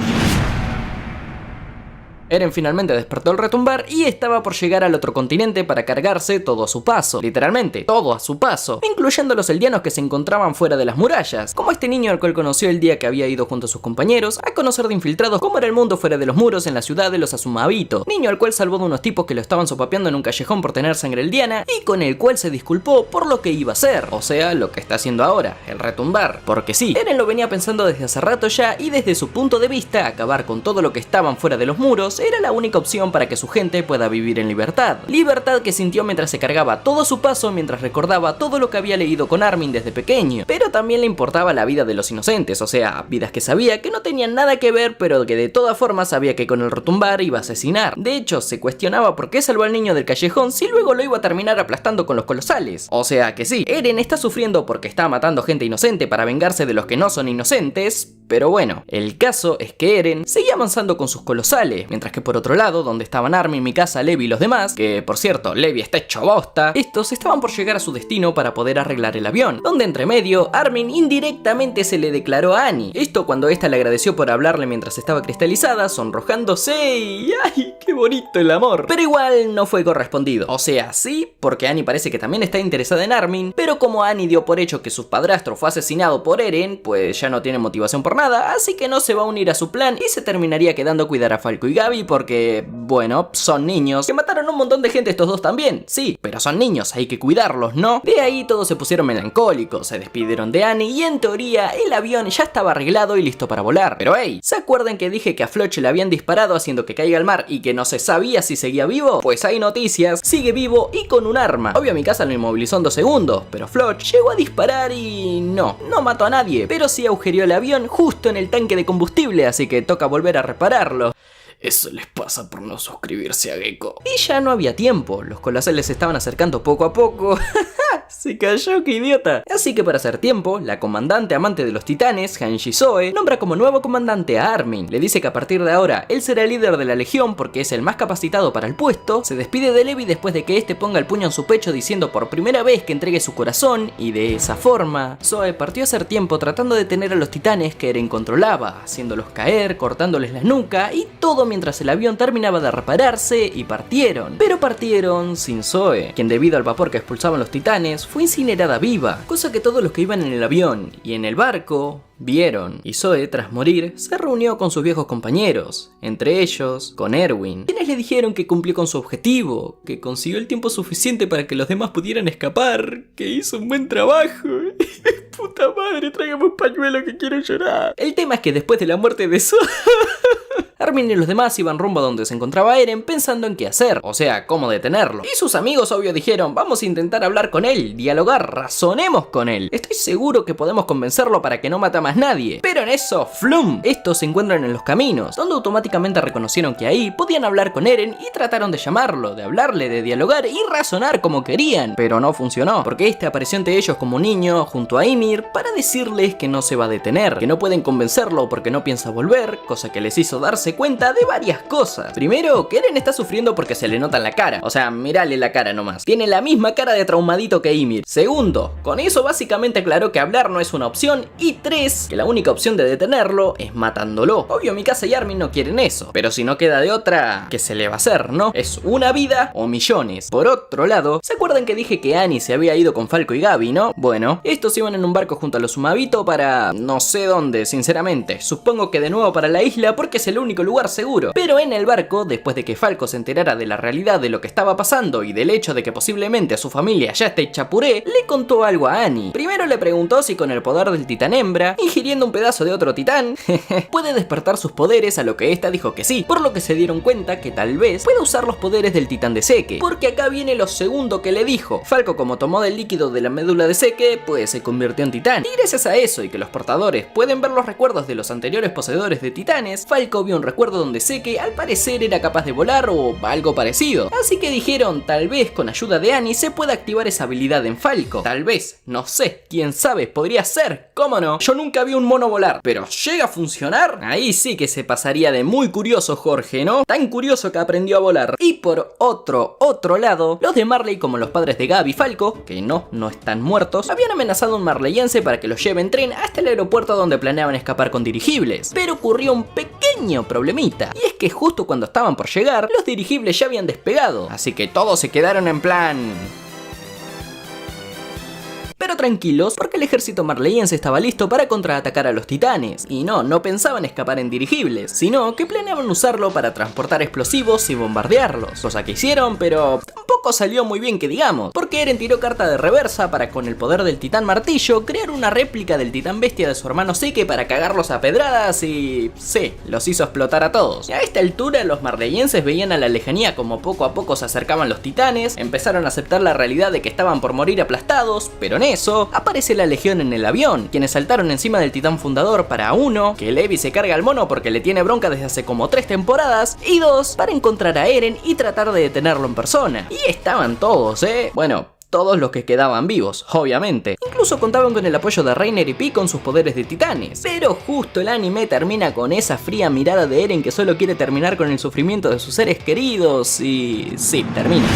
Eren finalmente despertó al retumbar y estaba por llegar al otro continente para cargarse todo a su paso. Literalmente, todo a su paso, incluyendo los eldianos que se encontraban fuera de las murallas, como este niño al cual conoció el día que había ido junto a sus compañeros a conocer de infiltrados cómo era el mundo fuera de los muros en la ciudad de los Azumabito, niño al cual salvó de unos tipos que lo estaban sopapeando en un callejón por tener sangre eldiana y con el cual se disculpó por lo que iba a hacer, o sea, lo que está haciendo ahora, el retumbar, porque sí, Eren lo venía pensando desde hace rato ya y desde su punto de vista, acabar con todo lo que estaban fuera de los muros era la única opción para que su gente pueda vivir en libertad. Libertad que sintió mientras se cargaba todo a su paso, mientras recordaba todo lo que había leído con Armin desde pequeño. Pero también le importaba la vida de los inocentes, o sea, vidas que sabía que no tenían nada que ver, pero que de todas formas sabía que con el retumbar iba a asesinar. De hecho, se cuestionaba por qué salvó al niño del callejón si luego lo iba a terminar aplastando con los colosales. O sea que sí, Eren está sufriendo porque está matando gente inocente para vengarse de los que no son inocentes, pero bueno, el caso es que Eren seguía avanzando con sus colosales, mientras que por otro lado, donde estaban Armin, Mikasa, Levi y los demás, que por cierto, Levi está hecho bosta, estos estaban por llegar a su destino para poder arreglar el avión, donde entre medio, Armin indirectamente se le declaró a Annie. Esto cuando esta le agradeció por hablarle mientras estaba cristalizada, sonrojándose y ¡ay, qué bonito el amor! Pero igual no fue correspondido, o sea, sí, porque Annie parece que también está interesada en Armin, pero como Annie dio por hecho que su padrastro fue asesinado por Eren, pues ya no tiene motivación por nada, así que no se va a unir a su plan y se terminaría quedando a cuidar a Falco y Gaby porque, bueno, son niños que mataron a un montón de gente estos dos también, sí, pero son niños, hay que cuidarlos, ¿no? De ahí todos se pusieron melancólicos, se despidieron de Annie y en teoría el avión ya estaba arreglado y listo para volar. Pero hey, ¿se acuerdan que dije que a Floch le habían disparado haciendo que caiga al mar y que no se sabía si seguía vivo? Pues hay noticias, sigue vivo y con un arma. Obvio Mikasa lo inmovilizó en 2 segundos, pero Floch llegó a disparar y no mató a nadie, pero sí agujereó el avión justo en el tanque de combustible, así que toca volver a repararlo. Eso les pasa por no suscribirse a Gecko. Y ya no había tiempo, los colosales se estaban acercando poco a poco. Se cayó, qué idiota. Así que para hacer tiempo, la comandante amante de los titanes, Hanji Zoe, nombra como nuevo comandante a Armin. Le dice que a partir de ahora, él será el líder de la legión porque es el más capacitado para el puesto. Se despide de Levi después de que este ponga el puño en su pecho diciendo por primera vez que entregue su corazón. Y de esa forma, Zoe partió a hacer tiempo tratando de detener a los titanes que Eren controlaba, haciéndolos caer, cortándoles la nuca y todo mientras el avión terminaba de repararse y partieron. Pero partieron sin Zoe, quien debido al vapor que expulsaban los titanes fue incinerada viva, cosa que todos los que iban en el avión y en el barco vieron. Y Zoe, tras morir, se reunió con sus viejos compañeros, entre ellos con Erwin, quienes le dijeron que cumplió con su objetivo, que consiguió el tiempo suficiente para que los demás pudieran escapar, que hizo un buen trabajo. Puta madre, tráigame un pañuelo que quiero llorar. El tema es que después de la muerte de Zoe, Armin y los demás iban rumbo a donde se encontraba Eren pensando en qué hacer, o sea, cómo detenerlo. Y sus amigos obvio dijeron, vamos a intentar hablar con él, dialogar, razonemos con él. Estoy seguro que podemos convencerlo para que no mate a más nadie. Pero en eso, ¡flum! Estos se encuentran en los caminos, donde automáticamente reconocieron que ahí podían hablar con Eren y trataron de llamarlo, de hablarle, de dialogar y razonar como querían. Pero no funcionó, porque este apareció ante ellos como un niño junto a Ymir para decirles que no se va a detener, que no pueden convencerlo porque no piensa volver, cosa que les hizo darse cuenta de varias cosas. Primero, que Eren está sufriendo porque se le nota en la cara, o sea, mirale la cara nomás. Tiene la misma cara de traumadito que Ymir. Segundo, con eso básicamente aclaró que hablar no es una opción. Y 3, que la única opción de detenerlo es matándolo. Obvio Mikasa y Armin no quieren eso, pero si no queda de otra, ¿qué se le va a hacer, no? Es una vida o millones. Por otro lado, ¿se acuerdan que dije que Annie se había ido con Falco y Gaby, no? Bueno, estos iban en un barco junto a los Umabito para no sé dónde, sinceramente. Supongo que de nuevo para la isla porque es el único lugar seguro. Pero en el barco, después de que Falco se enterara de la realidad de lo que estaba pasando y del hecho de que posiblemente a su familia ya esté hecha puré, le contó algo a Annie. Primero le preguntó si con el poder del titán hembra, ingiriendo un pedazo de otro titán, puede despertar sus poderes, a lo que esta dijo que sí, por lo que se dieron cuenta que tal vez pueda usar los poderes del titán de Seke, porque acá viene lo segundo que le dijo. Falco, como tomó del líquido de la médula de Seke, pues se convirtió en titán, y gracias a eso y que los portadores pueden ver los recuerdos de los anteriores poseedores de titanes, Falco vio un recuerdo donde Seke al parecer era capaz de volar o algo parecido, así que dijeron tal vez con ayuda de Annie se pueda activar esa habilidad en Falco, tal vez, no sé, quién sabe, podría ser, ¿cómo no? Yo nunca vi un mono volar. volar. Pero ¿llega a funcionar? Ahí sí que se pasaría de muy curioso Jorge, ¿no? Tan curioso que aprendió a volar. Y por otro lado, los de Marley, como los padres de Gabi y Falco, que no están muertos, habían amenazado a un marleyense para que los lleve en tren hasta el aeropuerto donde planeaban escapar con dirigibles. Pero ocurrió un pequeño problemita, y es que justo cuando estaban por llegar, los dirigibles ya habían despegado, así que todos se quedaron en plan... Pero tranquilos, porque el ejército marleyense estaba listo para contraatacar a los titanes. Y no pensaban escapar en dirigibles, sino que planeaban usarlo para transportar explosivos y bombardearlos. Cosa que hicieron, pero tampoco salió muy bien que digamos, porque Eren tiró carta de reversa para, con el poder del titán martillo, crear una réplica del titán bestia de su hermano Zeke para cagarlos a pedradas y... sí, los hizo explotar a todos. Y a esta altura los marleyenses veían a la lejanía como poco a poco se acercaban los titanes, empezaron a aceptar la realidad de que estaban por morir aplastados, pero en eso aparece la legión en el avión, quienes saltaron encima del titán fundador para uno, que Levi se carga al mono porque le tiene bronca desde hace como 3 temporadas, y 2, para encontrar a Eren y tratar de detenerlo en persona. Y estaban todos, bueno, todos los que quedaban vivos, obviamente. Incluso contaban con el apoyo de Reiner y Pieck con sus poderes de titanes. Pero justo el anime termina con esa fría mirada de Eren que solo quiere terminar con el sufrimiento de sus seres queridos y... sí, termina.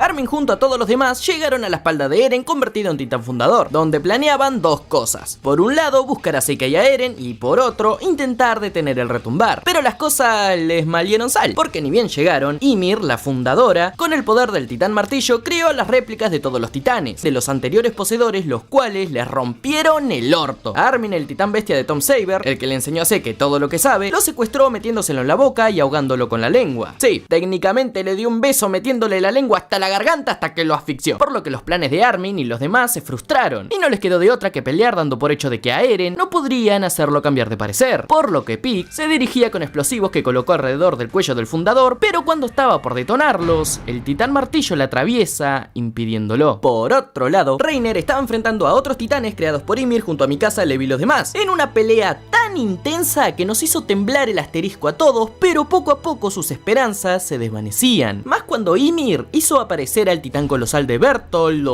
Armin junto a todos los demás llegaron a la espalda de Eren convertido en titán fundador, donde planeaban dos cosas. Por un lado, buscar a Zeke y a Eren, y por otro, intentar detener el retumbar. Pero las cosas les malieron sal, porque ni bien llegaron, Ymir, la fundadora, con el poder del titán martillo, creó las réplicas de todos los titanes, de los anteriores poseedores, los cuales les rompieron el orto. A Armin, el titán bestia de Tom Saber, el que le enseñó a Zeke todo lo que sabe, lo secuestró metiéndoselo en la boca y ahogándolo con la lengua. Sí, técnicamente le dio un beso metiéndole la lengua hasta la garganta hasta que lo asfixió, por lo que los planes de Armin y los demás se frustraron, y no les quedó de otra que pelear dando por hecho de que a Eren no podrían hacerlo cambiar de parecer, por lo que Pieck se dirigía con explosivos que colocó alrededor del cuello del fundador, pero cuando estaba por detonarlos, el titán martillo la atraviesa, impidiéndolo. Por otro lado, Reiner estaba enfrentando a otros titanes creados por Ymir junto a Mikasa, Levi y los demás, en una pelea tan intensa que nos hizo temblar el asterisco a todos, pero poco a poco sus esperanzas se desvanecían, más cuando Ymir hizo aparecer al titán colosal de Berthold,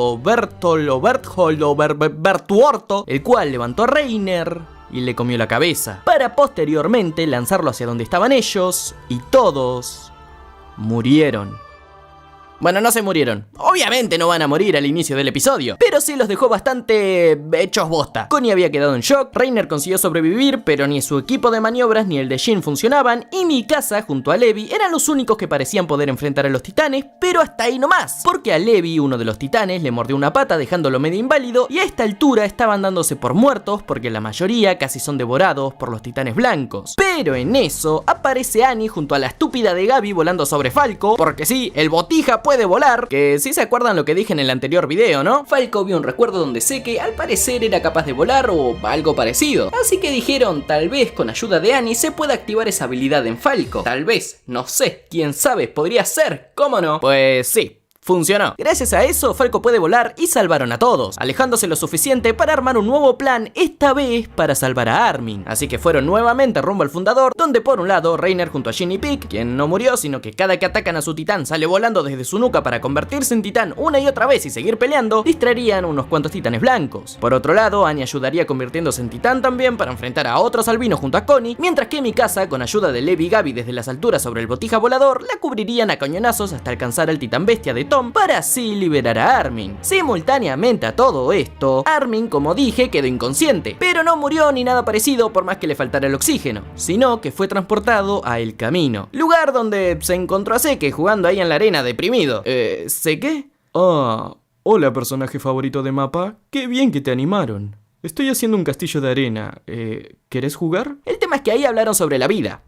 el cual levantó a Reiner y le comió la cabeza, para posteriormente lanzarlo hacia donde estaban ellos, y todos murieron. Bueno, no se murieron. Obviamente no van a morir al inicio del episodio, pero sí los dejó bastante hechos bosta. Connie había quedado en shock, Reiner consiguió sobrevivir, pero ni su equipo de maniobras ni el de Shin funcionaban, y Mikasa junto a Levi eran los únicos que parecían poder enfrentar a los titanes, pero hasta ahí nomás, porque a Levi, uno de los titanes, le mordió una pata dejándolo medio inválido, y a esta altura estaban dándose por muertos porque la mayoría casi son devorados por los titanes blancos. Pero en eso aparece Annie junto a la estúpida de Gabi volando sobre Falco, porque sí, el botija puede volar, que si se acuerdan lo que dije en el anterior video, ¿no? Falco vio un recuerdo donde Zeke al parecer era capaz de volar o algo parecido, así que dijeron tal vez con ayuda de Annie se pueda activar esa habilidad en Falco, tal vez, no sé, quién sabe, podría ser, ¿cómo no? Pues sí. Funcionó. Gracias a eso, Falco puede volar y salvaron a todos, alejándose lo suficiente para armar un nuevo plan, esta vez para salvar a Armin. Así que fueron nuevamente rumbo al fundador, donde por un lado Reiner junto a Shin y Pieck, quien no murió, sino que cada que atacan a su titán sale volando desde su nuca para convertirse en titán una y otra vez y seguir peleando, distraerían unos cuantos titanes blancos. Por otro lado, Annie ayudaría convirtiéndose en titán también para enfrentar a otros albinos junto a Connie, mientras que Mikasa, con ayuda de Levi y Gabi desde las alturas sobre el botija volador, la cubrirían a cañonazos hasta alcanzar al titán bestia de Tom para así liberar a Armin. Simultáneamente a todo esto, Armin, como dije, quedó inconsciente, pero no murió ni nada parecido por más que le faltara el oxígeno, sino que fue transportado a El Camino, lugar donde se encontró a Zeke jugando ahí en la arena deprimido. ¿Zeke? Ah, hola personaje favorito de mapa, qué bien que te animaron. Estoy haciendo un castillo de arena, ¿querés jugar? El tema es que ahí hablaron sobre la vida.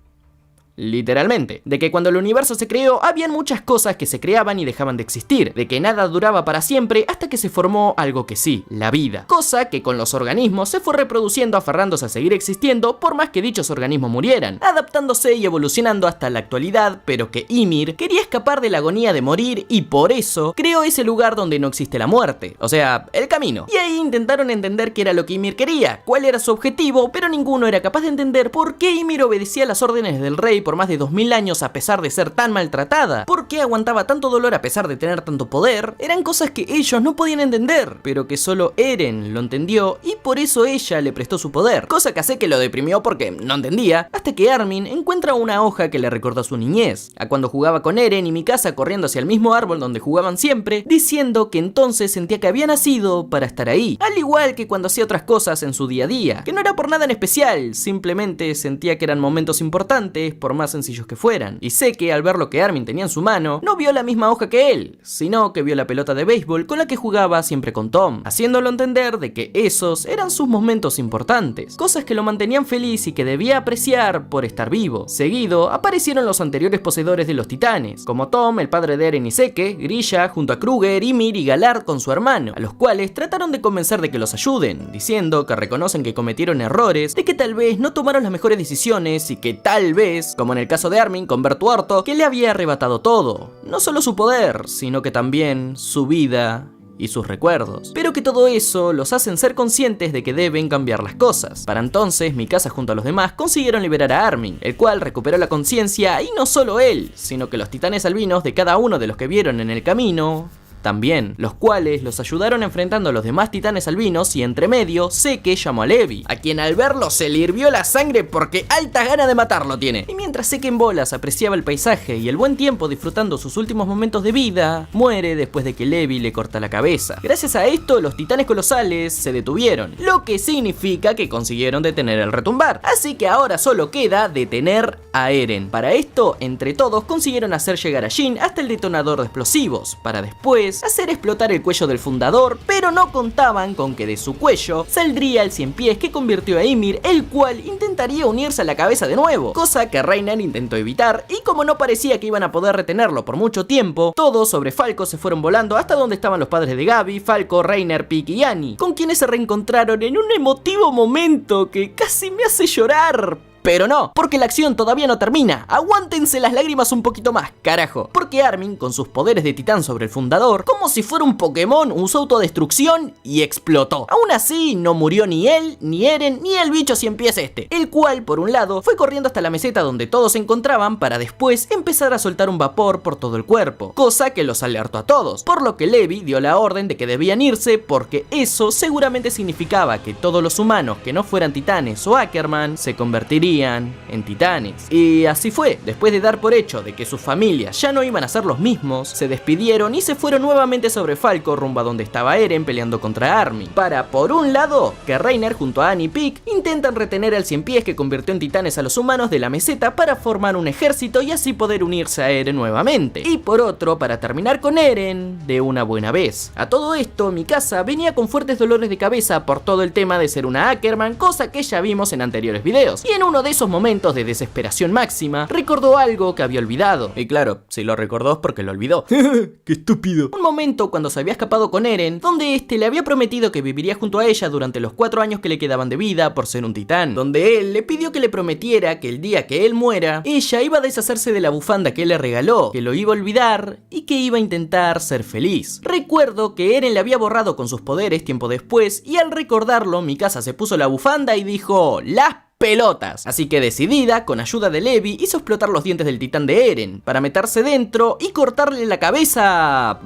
Literalmente, de que cuando el universo se creó habían muchas cosas que se creaban y dejaban de existir, de que nada duraba para siempre hasta que se formó algo que sí, la vida, cosa que con los organismos se fue reproduciendo aferrándose a seguir existiendo por más que dichos organismos murieran, adaptándose y evolucionando hasta la actualidad, pero que Ymir quería escapar de la agonía de morir y por eso creó ese lugar donde no existe la muerte, o sea, el camino, y ahí intentaron entender qué era lo que Ymir quería, cuál era su objetivo, pero ninguno era capaz de entender por qué Ymir obedecía las órdenes del rey por más de 2000 años a pesar de ser tan maltratada? ¿Por qué aguantaba tanto dolor a pesar de tener tanto poder? Eran cosas que ellos no podían entender, pero que solo Eren lo entendió y por eso ella le prestó su poder, cosa que hace que lo deprimió porque no entendía, hasta que Armin encuentra una hoja que le recordó a su niñez, a cuando jugaba con Eren y Mikasa corriendo hacia el mismo árbol donde jugaban siempre, diciendo que entonces sentía que había nacido para estar ahí, al igual que cuando hacía otras cosas en su día a día, que no era por nada en especial, simplemente sentía que eran momentos importantes por más sencillos que fueran, y sé que al ver lo que Armin tenía en su mano, no vio la misma hoja que él, sino que vio la pelota de béisbol con la que jugaba siempre con Tom, haciéndolo entender de que esos eran sus momentos importantes, cosas que lo mantenían feliz y que debía apreciar por estar vivo. Seguido aparecieron los anteriores poseedores de los titanes, como Tom, el padre de Eren y Zeke, Grisha, junto a Kruger, Ymir y Galad con su hermano, a los cuales trataron de convencer de que los ayuden, diciendo que reconocen que cometieron errores, de que tal vez no tomaron las mejores decisiones y que tal vez, como en el caso de Armin con Bertuorto, que le había arrebatado todo, no solo su poder, sino que también su vida y sus recuerdos, pero que todo eso los hacen ser conscientes de que deben cambiar las cosas. Para entonces, Mikasa junto a los demás consiguieron liberar a Armin, el cual recuperó la conciencia, y no solo él, sino que los titanes albinos de cada uno de los que vieron en el camino también, los cuales los ayudaron enfrentando a los demás titanes albinos, y entre medio, Zeke llamó a Levi, a quien al verlo se le hirvió la sangre porque alta gana de matarlo tiene. Y mientras Zeke en bolas apreciaba el paisaje y el buen tiempo disfrutando sus últimos momentos de vida, muere después de que Levi le corta la cabeza. Gracias a esto, los titanes colosales se detuvieron, lo que significa que consiguieron detener el retumbar. Así que ahora solo queda detener a Eren. Para esto, entre todos consiguieron hacer llegar a Jin hasta el detonador de explosivos, para después hacer explotar el cuello del fundador, pero no contaban con que de su cuello saldría el 100 pies que convirtió a Ymir, el cual intentaría unirse a la cabeza de nuevo, cosa que Reiner intentó evitar, y como no parecía que iban a poder retenerlo por mucho tiempo, todos sobre Falco se fueron volando hasta donde estaban los padres de Gaby, Falco, Reiner, Pieck y Annie, con quienes se reencontraron en un emotivo momento que casi me hace llorar. Pero no, porque la acción todavía no termina. Aguántense las lágrimas un poquito más, carajo. Porque Armin, con sus poderes de titán sobre el fundador, como si fuera un Pokémon, usó autodestrucción y explotó. Aún así, no murió ni él, ni Eren, ni el bicho 100 pies este, el cual, por un lado, fue corriendo hasta la meseta donde todos se encontraban para después empezar a soltar un vapor por todo el cuerpo, cosa que los alertó a todos, por lo que Levi dio la orden de que debían irse porque eso seguramente significaba que todos los humanos que no fueran titanes o Ackerman se convertirían en titanes. Y así fue. Después de dar por hecho de que sus familias ya no iban a ser los mismos, se despidieron y se fueron nuevamente sobre Falco rumbo a donde estaba Eren peleando contra Armin, para, por un lado, que Reiner junto a Annie y Pieck intentan retener al 100 pies que convirtió en titanes a los humanos de la meseta para formar un ejército y así poder unirse a Eren nuevamente, y por otro, para terminar con Eren de una buena vez. A todo esto, Mikasa venía con fuertes dolores de cabeza por todo el tema de ser una Ackerman, cosa que ya vimos en anteriores videos, y en uno de esos momentos de desesperación máxima, recordó algo que había olvidado. Y claro, si lo recordó es porque lo olvidó. ¡Qué estúpido! Un momento cuando se había escapado con Eren, donde este le había prometido que viviría junto a ella durante los 4 años que le quedaban de vida por ser un titán, donde él le pidió que le prometiera que el día que él muera, ella iba a deshacerse de la bufanda que él le regaló, que lo iba a olvidar y que iba a intentar ser feliz. Recuerdo que Eren le había borrado con sus poderes tiempo después, y al recordarlo, Mikasa se puso la bufanda y dijo: ¡las pelotas! Así que decidida, con ayuda de Levi, hizo explotar los dientes del titán de Eren para meterse dentro y cortarle la cabeza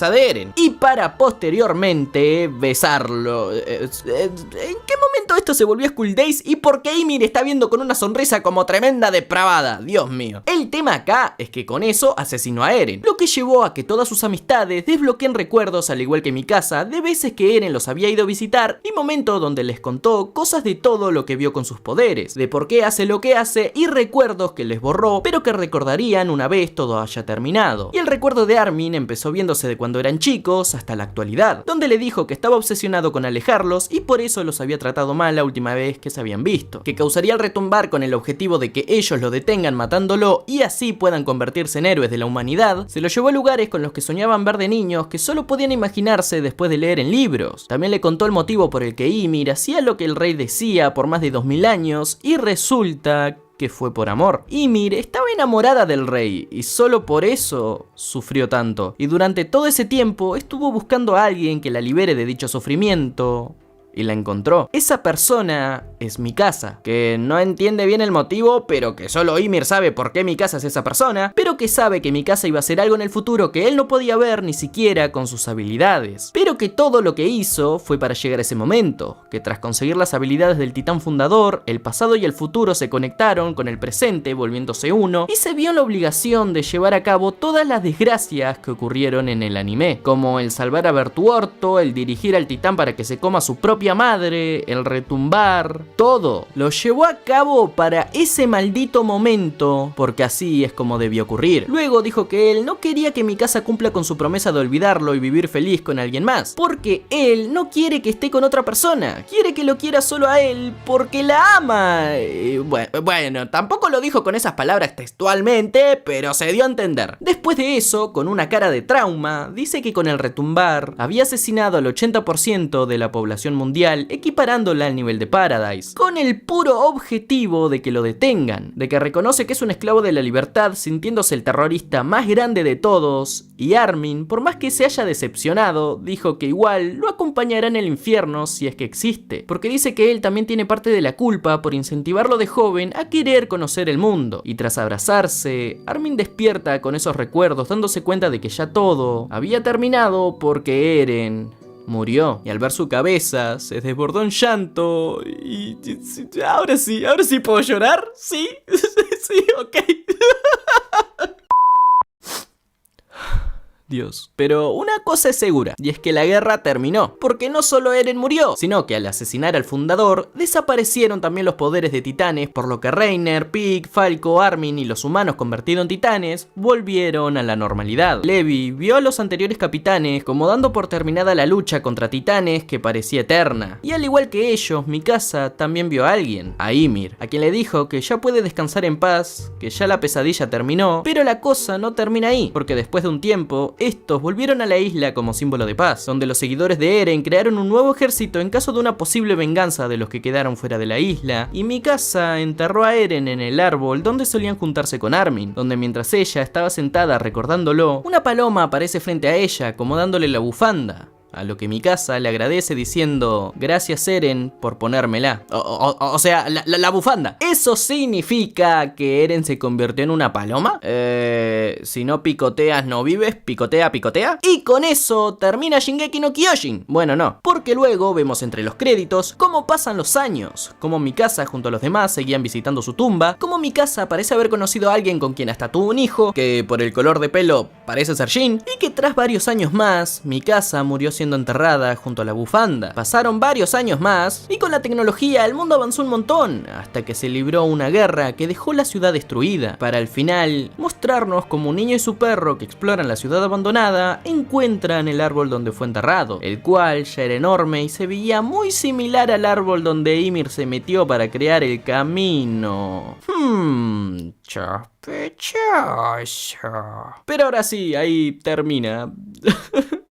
de Eren, y para posteriormente besarlo. ¿En qué momento esto se volvió Skull Days y por qué Ymir está viendo con una sonrisa como tremenda depravada? Dios mío. El tema acá es que con eso asesinó a Eren, lo que llevó a que todas sus amistades desbloqueen recuerdos, al igual que Mikasa, de veces que Eren los había ido a visitar y momentos donde les contó cosas de todo lo que vio con sus poderes, de por qué hace lo que hace, y recuerdos que les borró, pero que recordarían una vez todo haya terminado. Y el recuerdo de Armin empezó viéndose de cuando eran chicos hasta la actualidad, donde le dijo que estaba obsesionado con alejarlos y por eso los había tratado mal la última vez que se habían visto, que causaría el retumbar con el objetivo de que ellos lo detengan matándolo y así puedan convertirse en héroes de la humanidad. Se lo llevó a lugares con los que soñaban ver de niños que solo podían imaginarse después de leer en libros. También le contó el motivo por el que Ymir hacía lo que el rey decía por más de 2000 años, y resulta que fue por amor. Ymir estaba enamorada del rey y solo por eso sufrió tanto, y durante todo ese tiempo estuvo buscando a alguien que la libere de dicho sufrimiento y la encontró. Esa persona es Mikasa, que no entiende bien el motivo, pero que solo Ymir sabe por qué Mikasa es esa persona, pero que sabe que Mikasa iba a hacer algo en el futuro que él no podía ver ni siquiera con sus habilidades, pero que todo lo que hizo fue para llegar a ese momento, que tras conseguir las habilidades del titán fundador, el pasado y el futuro se conectaron con el presente volviéndose uno, y se vio en la obligación de llevar a cabo todas las desgracias que ocurrieron en el anime, como el salvar a Bertuorto, el dirigir al titán para que se coma a su propia madre, el retumbar, todo lo llevó a cabo para ese maldito momento, porque así es como debió ocurrir. Luego dijo que él no quería que Mikasa cumpla con su promesa de olvidarlo y vivir feliz con alguien más, porque él no quiere que esté con otra persona, quiere que lo quiera solo a él porque la ama. Bueno, tampoco lo dijo con esas palabras textualmente, pero se dio a entender. Después de eso, con una cara de trauma, dice que con el retumbar había asesinado al 80% de la población mundial, equiparándola al nivel de Paradise, con el puro objetivo de que lo detengan, de que reconoce que es un esclavo de la libertad, sintiéndose el terrorista más grande de todos, y Armin, por más que se haya decepcionado, dijo que igual lo acompañará en el infierno si es que existe, porque dice que él también tiene parte de la culpa por incentivarlo de joven a querer conocer el mundo, y tras abrazarse, Armin despierta con esos recuerdos dándose cuenta de que ya todo había terminado porque Eren murió, y al ver su cabeza se desbordó en llanto y ahora sí puedo llorar, sí, sí, ok. Dios. Pero una cosa es segura, y es que la guerra terminó, porque no solo Eren murió, sino que al asesinar al fundador, desaparecieron también los poderes de titanes, por lo que Reiner, Pieck, Falco, Armin y los humanos convertidos en titanes volvieron a la normalidad. Levi vio a los anteriores capitanes como dando por terminada la lucha contra titanes que parecía eterna, y al igual que ellos, Mikasa también vio a alguien, a Ymir, a quien le dijo que ya puede descansar en paz, que ya la pesadilla terminó, pero la cosa no termina ahí, porque después de un tiempo, estos volvieron a la isla como símbolo de paz, donde los seguidores de Eren crearon un nuevo ejército en caso de una posible venganza de los que quedaron fuera de la isla, y Mikasa enterró a Eren en el árbol donde solían juntarse con Armin, donde mientras ella estaba sentada recordándolo, una paloma aparece frente a ella como dándole la bufanda. A lo que Mikasa le agradece diciendo: gracias Eren por ponérmela. O sea, la bufanda. ¿Eso significa que Eren se convirtió en una paloma? Si no picoteas no vives, picotea, picotea. Y con eso termina Shingeki no Kyojin. Bueno, no, porque luego vemos entre los créditos cómo pasan los años, cómo Mikasa junto a los demás seguían visitando su tumba, cómo Mikasa parece haber conocido a alguien con quien hasta tuvo un hijo, que por el color de pelo parece ser Jin, y que tras varios años más, Mikasa murió siendo enterrada junto a la bufanda. Pasaron varios años más y con la tecnología el mundo avanzó un montón hasta que se libró una guerra que dejó la ciudad destruida, para al final mostrarnos como un niño y su perro que exploran la ciudad abandonada encuentran el árbol donde fue enterrado, el cual ya era enorme y se veía muy similar al árbol donde Ymir se metió para crear el camino. Sospechoso. Pero ahora sí, ahí termina.